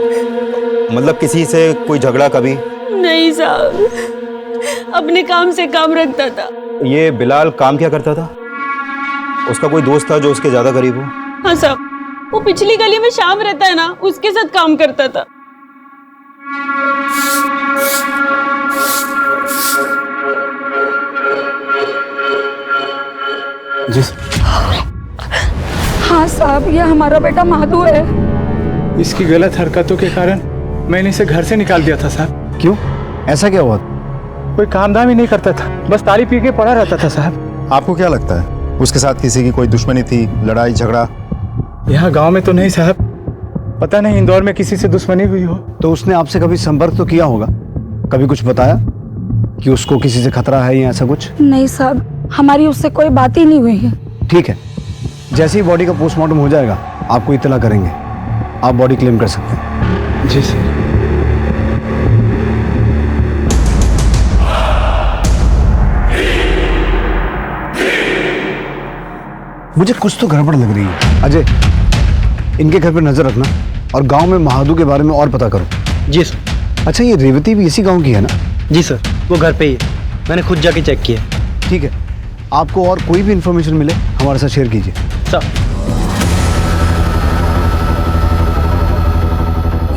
मतलब किसी से कोई झगड़ा कभी? नहीं साहब, अपने काम से काम रखता था। ये बिलाल काम क्या करता था? उसका कोई दोस्त था जो उसके ज्यादा करीब हो? हाँ साहब, वो पिछली गली में शाम रहता है ना, उसके साथ काम करता था। जी। हाँ साहब, ये हमारा बेटा महादू है। इसकी गलत हरकतों के कारण मैंने इसे घर से निकाल दिया था साहब। क्यों? ऐसा क्या हुआ? कोई काम धाम ही नहीं करता था, बस ताली पी के पड़ा रहता था साहब। आपको क्या लगता है उसके साथ किसी की कोई दुश्मनी थी, लड़ाई झगड़ा? यहाँ गांव में तो नहीं साहब, पता नहीं इंदौर में किसी से दुश्मनी हुई हो। तो उसने आपसे कभी संपर्क तो किया होगा, कभी कुछ बताया कि उसको किसी से खतरा है या ऐसा कुछ? नहीं साहब, हमारी उससे कोई बात ही नहीं हुई है। ठीक है, जैसे ही बॉडी का पोस्टमार्टम हो जाएगा आपको इत्तला करेंगे, आप बॉडी क्लेम कर सकते हैं। जी सर। मुझे कुछ तो गड़बड़ लग रही है। अजय, इनके घर पर नजर रखना और गांव में महादू के बारे में और पता करो। जी सर। अच्छा, ये रेवती भी इसी गांव की है ना? जी सर, वो घर पे ही है, मैंने खुद जाके चेक किया। ठीक है, आपको और कोई भी इंफॉर्मेशन मिले हमारे साथ शेयर कीजिए। सर।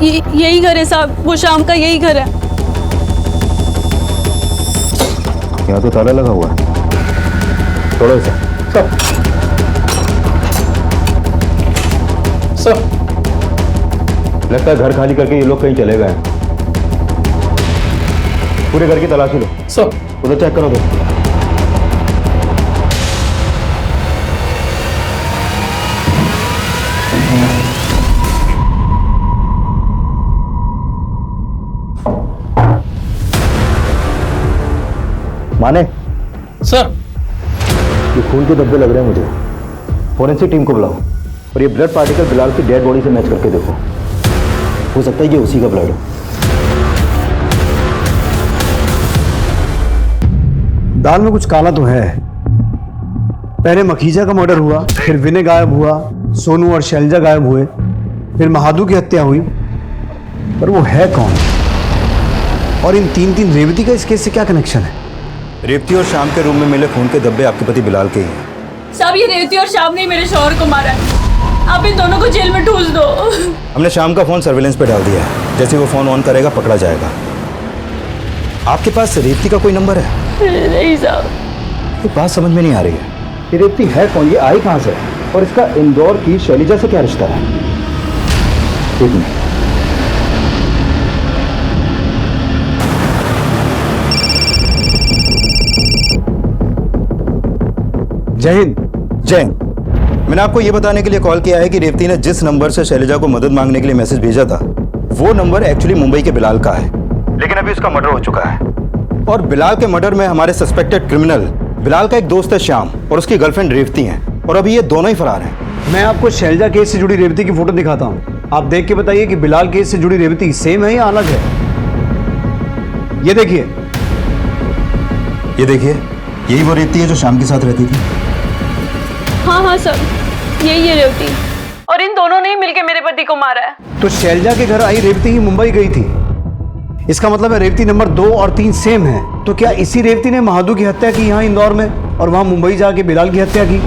यही घर है साहब, वो शाम का यही घर है। यहाँ तो ताला लगा हुआ है। थोड़ा सा सर। लगता है घर खाली करके ये लोग कहीं चले गए हैं। पूरे घर की तलाशी लो। सर। उधर चेक करो तो। माने सर, ये खून के धब्बे लग रहे हैं मुझे। फोरेंसिक टीम को बुलाओ और ये ब्लड पार्टिकल बिलाल की डेड बॉडी से मैच करके देखो, हो सकता है ये उसी का ब्लड हो। दाल में कुछ काला तो है। पहले मखीजा का मर्डर हुआ, फिर विनय गायब हुआ, सोनू और शैलजा गायब हुए, फिर महादू की हत्या हुई, पर वो है कौन? और इन 3 रेवती का इस केस से क्या कनेक्शन है? रेवती और शाम के रूम में मिले खून के धब्बे आपके पति बिलाल के ही हैं। साहब, ये रेवती और शाम ने मेरे शौहर को मारा है, आप इन दोनों को जेल में ठूस दो। हमने शाम का फोन सर्विलेंस पे डाल दिया है, जैसे वो फोन ऑन करेगा पकड़ा जाएगा। आपके पास रेवती का कोई नंबर है? नहीं साहब। ये बात समझ में नहीं आ रही है। ये रेवती है कौन, ये आई कहाँ से, और इसका इंदौर की शैलिजा से क्या रिश्ता है? एक मिनट। जय हिंद। जय हिंद। मैंने आपको ये बताने के लिए कॉल किया है कि रेवती ने जिस नंबर से शैलिजा को मदद मांगने के लिए मैसेज भेजा था, वो नंबर एक्चुअली मुंबई के बिलाल का है, लेकिन अभी उसका मर्डर हो चुका है। और बिलाल के मर्डर में हमारे सस्पेक्टेड क्रिमिनल बिलाल का एक दोस्त है श्याम और उसकी गर्लफ्रेंड रेवती हैं, और अभी ये दोनों ही फरार हैं। मैं आपको शैलजा केस से जुड़ी रेवती की फोटो दिखाता हूँ, आप देख के बताइए कि बिलाल केस से जुड़ी रेवती सेम है या अलग है। ये देखिए, ये देखिए, यही वो रेवती है जो श्याम के साथ रहती थी। हाँ हाँ सर, यही है रेवती, और इन दोनों ने ही मिलकर मेरे पति को मारा है। तो शैलजा के घर आई रेवती ही मुंबई गई थी, इसका मतलब है रेवती नंबर 2 और 3 सेम है। तो क्या इसी रेवती ने महादू की हत्या की यहाँ इंदौर में और वहां मुंबई जाके बिलाल की हत्या की?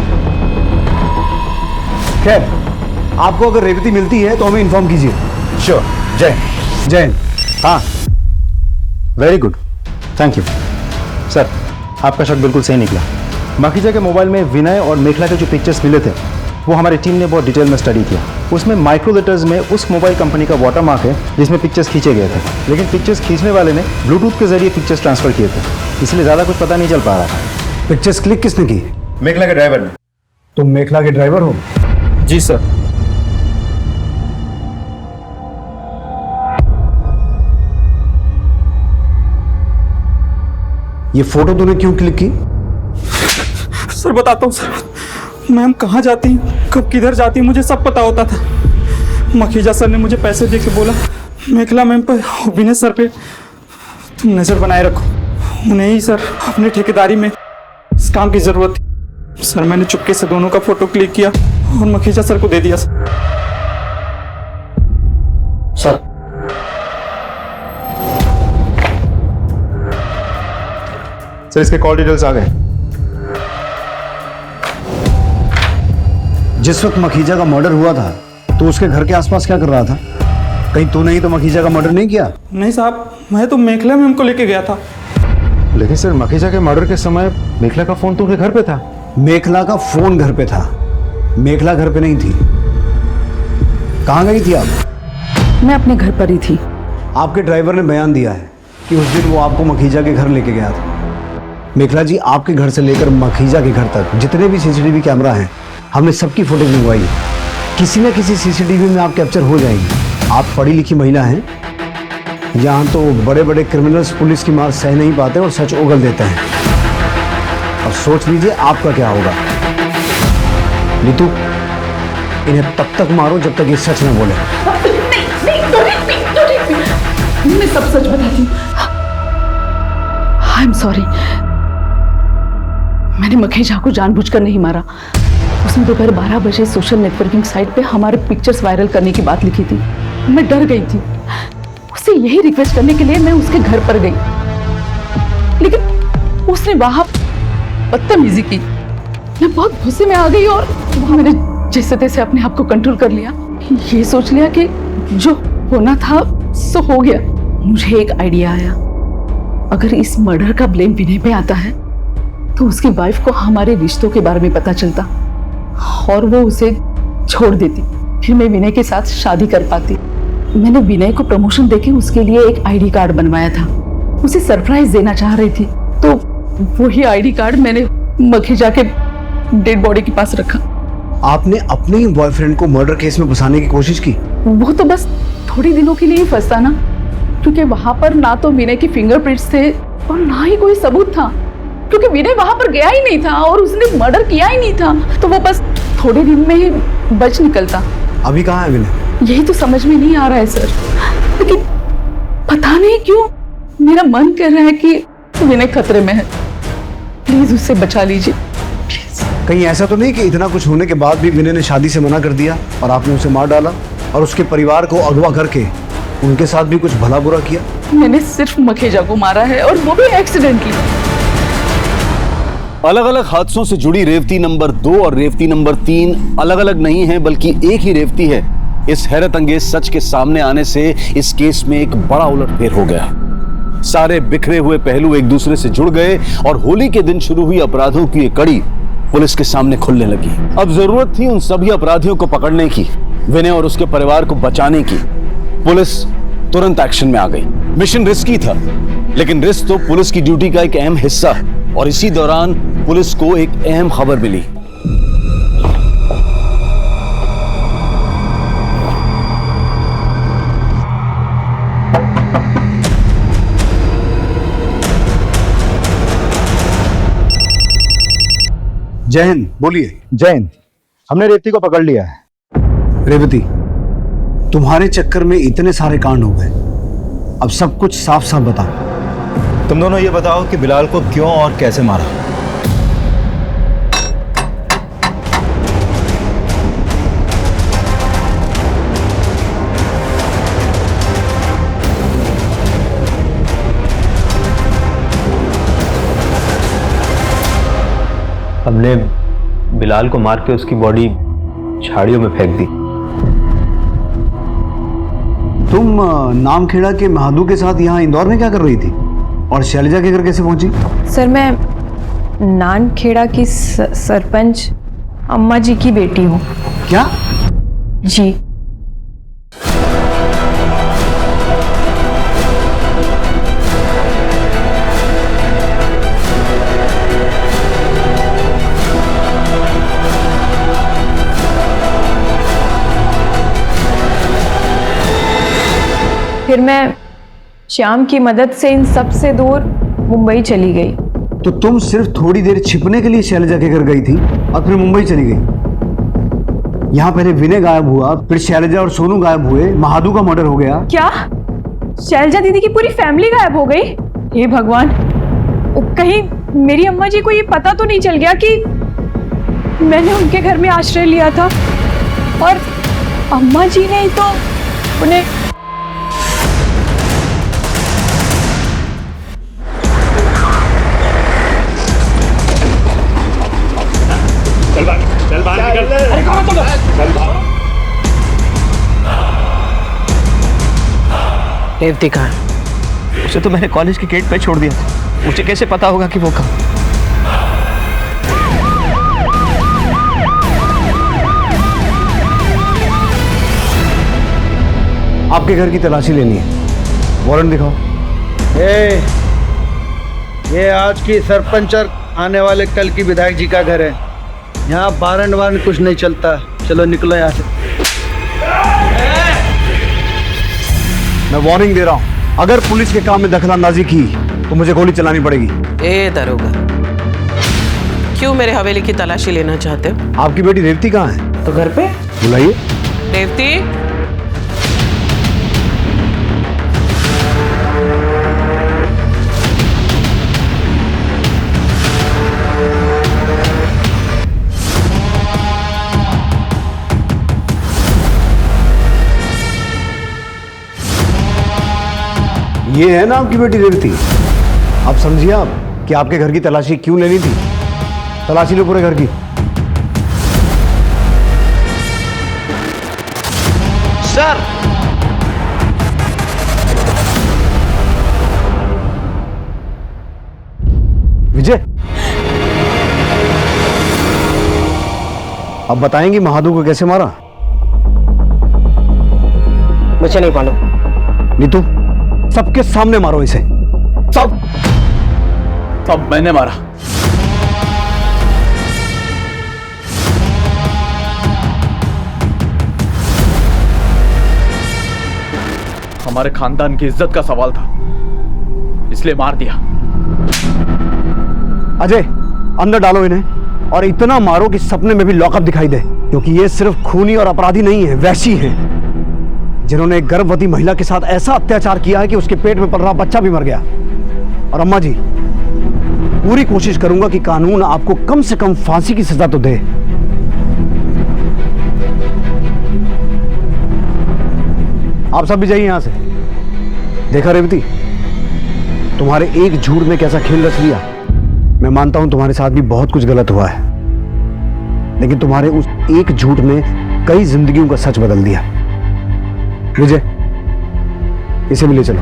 खैर, आपको अगर रेवती मिलती है तो हमें इन्फॉर्म कीजिए। श्योर। जय जय। हाँ, very good, thank you sir. आपका शक बिल्कुल सही निकला। माखीजा के मोबाइल में विनय और मेखला के जो पिक्चर्स मिले थे, वो हमारी टीम ने बहुत डिटेल में स्टडी किया। उसमें माइक्रो लेटर्स में उस मोबाइल कंपनी का वाटरमार्क है जिसमें पिक्चर्स खींचे गए थे, लेकिन पिक्चर्स खींचने वाले ने ब्लूटूथ के जरिए पिक्चर्स ट्रांसफर किए थे, इसलिए ज़्यादा कुछ पता नहीं चल पा रहा था। पिक्चर्स क्लिक किसने की? मेखला के ड्राइवर ने। तुम मेखला के ड्राइवर हो? जी सर। ये फोटो तूने क्यों क्लिक की? सर बताता हूँ सर, मैम कहाँ जाती कब किधर जाती मुझे सब पता होता था। मखीजा सर ने मुझे पैसे दे के बोला मेखला मैम पर विनय सर पे तुम नज़र बनाए रखो, उन्हें ही सर अपनी ठेकेदारी में इस काम की ज़रूरत थी। सर मैंने चुपके से दोनों का फोटो क्लिक किया और मखीजा सर को दे दिया। सर सर इसके कॉल डिटेल्स आ गए। जिस वक्त मखीजा का मर्डर हुआ था तो उसके घर के आसपास क्या कर रहा था? कहीं तूने ही तो मखीजा का मर्डर नहीं किया? नहीं साहब, मैं तो मेखला मैम को लेके गया था। लेकिन सर मखीजा के मर्डर के समय मेखला का फोन तो उनके घर पे था। मेखला का फोन घर पे था, मेखला घर पे नहीं थी। कहाँ गई थी आप? मैं अपने घर पर ही थी। आपके ड्राइवर ने बयान दिया है कि उस दिन वो आपको मखीजा के घर लेके गया था। मेखला जी, आपके घर से लेकर मखीजा के घर तक जितने भी सीसीटीवी कैमरा हैं, हमने सबकी फुटेज मंगवाई है। किसी न किसी सीसीटीवी में आप कैप्चर हो जाएंगे। आप पढ़ी लिखी महिला हैं, यहाँ तो बड़े बड़े क्रिमिनल्स पुलिस की मार सह नहीं पाते और सच उगल देते हैं। और सोच लीजिए आपका क्या होगा। नीतू, इन्हें तब तक मारो जब तक ये सच न बोले। मैं सब सच बताती हूँ। आई एम सॉरी, मैंने मखीजा को जानबूझकर नहीं मारा। उसने दोपहर 12 बजे सोशल नेटवर्किंग साइट पे हमारे पिक्चर्स वायरल करने की बात लिखी थी। मैं डर गई थी। उससे यही रिक्वेस्ट करने के लिए मैं उसके घर पर गई, लेकिन उसने वहां बदतमीजी की। मैं बहुत गुस्से में आ गई और वहां मैंने जैसे तैसे अपने आप को कंट्रोल कर लिया। ये सोच लिया कि जो होना था सो हो गया। मुझे एक आइडिया आया, अगर इस मर्डर का ब्लेम विनय पे आता है तो उसकी वाइफ को हमारे रिश्तों के बारे में पता चलता और वो उसे छोड़ देती, फिर मैं विनय के साथ शादी कर पाती। मैंने विनय को प्रमोशन देके उसके लिए एक आईडी कार्ड बनवाया था। उसे सरप्राइज देना चाह रही थी, तो वही आईडी कार्ड मैंने मखीजा के डेड बॉडी के पास रखा। आपने अपने ही बॉयफ्रेंड को मर्डर केस में फंसाने की कोशिश की? वो तो बस थोड़े दिनों के लिए ही फंसा ना, क्योंकि वहां पर ना तो विनय की फिंगरप्रिंट्स थे और ना ही कोई सबूत था, क्योंकि विनय वहां पर गया ही नहीं था और उसने मर्डर किया ही नहीं था। तो वो बस थोड़े दिन में ही बच निकलता। अभी कहाँ है विनय? यही तो समझ में नहीं आ रहा है सर, लेकिन पता नहीं क्यों मेरा मन कर रहा है कि विनय खतरे में है। प्लीज उससे बचा लीजिए। कहीं ऐसा तो नहीं कि इतना कुछ होने के बाद भी विनय ने शादी से मना कर दिया और आपने उसे मार डाला और उसके परिवार को अगवा करके उनके साथ भी कुछ भला बुरा किया? मैंने सिर्फ मखीजा को मारा है और वो भी एक्सीडेंटली। अलग अलग हादसों से जुड़ी रेवती नंबर 2 और रेवती नंबर 3 अलग अलग नहीं है, बल्कि एक ही रेवती है। इस हैरत अंगेज सच के सामने आने से इस केस में एक बड़ा उलटफेर हो गया। सारे बिखरे हुए पहलू एक दूसरे से जुड़ गए और होली के दिन शुरू हुई अपराधों की ये कड़ी पुलिस के सामने खुलने लगी। अब जरूरत थी उन सभी अपराधियों को पकड़ने की, विनय और उसके परिवार को बचाने की। पुलिस तुरंत एक्शन में आ गई। मिशन रिस्की था, लेकिन रिस्क तो पुलिस की ड्यूटी का एक अहम हिस्सा है। और इसी दौरान पुलिस को एक अहम खबर मिली। जय हिंद। बोलिए। जय हिंद। हमने रेवती को पकड़ लिया है। रेवती, तुम्हारे चक्कर में इतने सारे कांड हो गए, अब सब कुछ साफ साफ बताओ। तुम दोनों ये बताओ कि बिलाल को क्यों और कैसे मारा। हमने बिलाल को मार के उसकी बॉडी झाड़ियों में फेंक दी। तुम नामखेड़ा के महादू के साथ यहाँ इंदौर में क्या कर रही थी और शैलजा के घर कैसे पहुंची? सर, मैं नानखेड़ा की सरपंच अम्मा जी की बेटी हूँ। क्या? जी। फिर मैं श्याम की मदद से इन सब से दूर मुंबई चली गई। तो तुम सिर्फ थोड़ी देर छिपने के लिए शैलजा के घर गई थी और फिर मुंबई चली गई। यहाँ पहले विनय गायब हुआ, फिर शैलजा और सोनू गायब हुए, महादू का मर्डर हो गया। क्या शैलजा दीदी की पूरी फैमिली गायब हो गई? हे भगवान, कहीं मेरी अम्मा जी को ये पता तो नहीं चल गया कि मैंने उनके घर में आश्रय लिया था और अम्मा जी ने तो उन्हें चल बाहर निकल। अरे कौन है तुम? चल बाहर। रेवती कहाँ? उसे तो मैंने कॉलेज के गेट पे छोड़ दिया था। मुझे कैसे पता होगा कि वो कहाँ? आपके घर की तलाशी लेनी है, वारंट दिखाओ। ये आज की सरपंच और आने वाले कल की विधायक जी का घर है। यहाँ वारंट कुछ नहीं चलता। चलो निकलो यहाँ से। मैं वार्निंग दे रहा हूँ, अगर पुलिस के काम में दखलंदाजी की तो मुझे गोली चलानी पड़ेगी। ए दरोगा, क्यों मेरे हवेली की तलाशी लेना चाहते हो? आपकी बेटी रेवती कहाँ है? तो घर पे। बुलाइए। रेवती, ये है ना आपकी बेटी रेवती। आप समझिए आप कि आपके घर की तलाशी क्यों लेनी थी। तलाशी लो पूरे घर की। सर, विजय, अब बताएंगी महादू को कैसे मारा? मुझे नहीं मालूम। नीतू, सबके सामने मारो इसे। सब मैंने मारा। हमारे खानदान की इज्जत का सवाल था, इसलिए मार दिया। अजय, अंदर डालो इन्हें और इतना मारो कि सपने में भी लॉकअप दिखाई दे, क्योंकि ये सिर्फ खूनी और अपराधी नहीं है, वैसी है जिन्होंने एक गर्भवती महिला के साथ ऐसा अत्याचार किया है कि उसके पेट में पल रहा बच्चा भी मर गया। और अम्मा जी, पूरी कोशिश करूंगा कि कानून आपको कम से कम फांसी की सजा तो दे। आप सब भी जाइए यहां से। देखा रेवती, तुम्हारे एक झूठ में कैसा खेल रच लिया। मैं मानता हूं तुम्हारे साथ भी बहुत कुछ गलत हुआ है, लेकिन तुम्हारे उस एक झूठ ने कई जिंदगियों का सच बदल दिया। विजय, इसे भी ले चलो।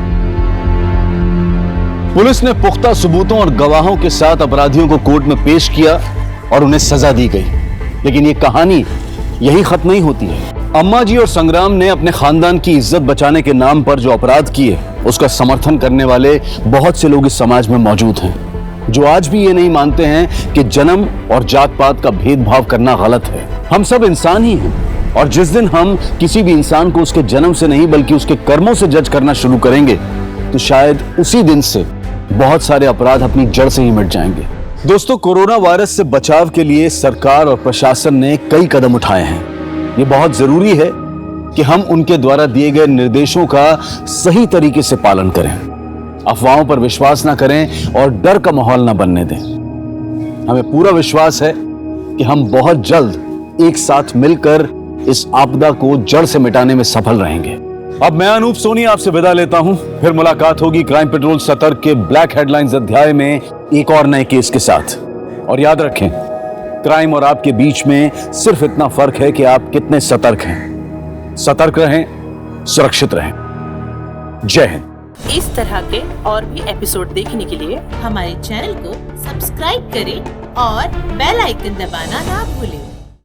पुलिस ने पुख्ता सबूतों और गवाहों के साथ अपराधियों को कोर्ट में पेश किया और उन्हें सजा दी गई। लेकिन ये कहानी यही खत्म नहीं होती है। अम्मा जी और संग्राम ने अपने खानदान की इज्जत बचाने के नाम पर जो अपराध किए, उसका समर्थन करने वाले बहुत से लोग इस समाज में मौजूद हैं, जो आज भी ये नहीं मानते हैं कि जन्म और जात पात का भेदभाव करना गलत है। हम सब इंसान ही हैं, और जिस दिन हम किसी भी इंसान को उसके जन्म से नहीं बल्कि उसके कर्मों से जज करना शुरू करेंगे, तो शायद उसी दिन से बहुत सारे अपराध अपनी जड़ से ही मिट जाएंगे। दोस्तों, कोरोना वायरस से बचाव के लिए सरकार और प्रशासन ने कई कदम उठाए हैं। ये बहुत जरूरी है कि हम उनके द्वारा दिए गए निर्देशों का सही तरीके से पालन करें, अफवाहों पर विश्वास ना करें और डर का माहौल ना बनने दें। हमें पूरा विश्वास है कि हम बहुत जल्द एक साथ मिलकर इस आपदा को जड़ से मिटाने में सफल रहेंगे। अब मैं अनूप सोनी आपसे विदा लेता हूं। फिर मुलाकात होगी क्राइम पेट्रोल सतर्क के ब्लैक हेडलाइंस अध्याय में एक और नए केस के साथ। और याद रखें, क्राइम और आपके बीच में सिर्फ इतना फर्क है कि आप कितने सतर्क हैं। सतर्क रहें, सुरक्षित रहें। जय हिंद। इस तरह के और भी एपिसोड देखने के लिए हमारे चैनल को सब्सक्राइब करें और बेल आइकन दबाना ना भूलें।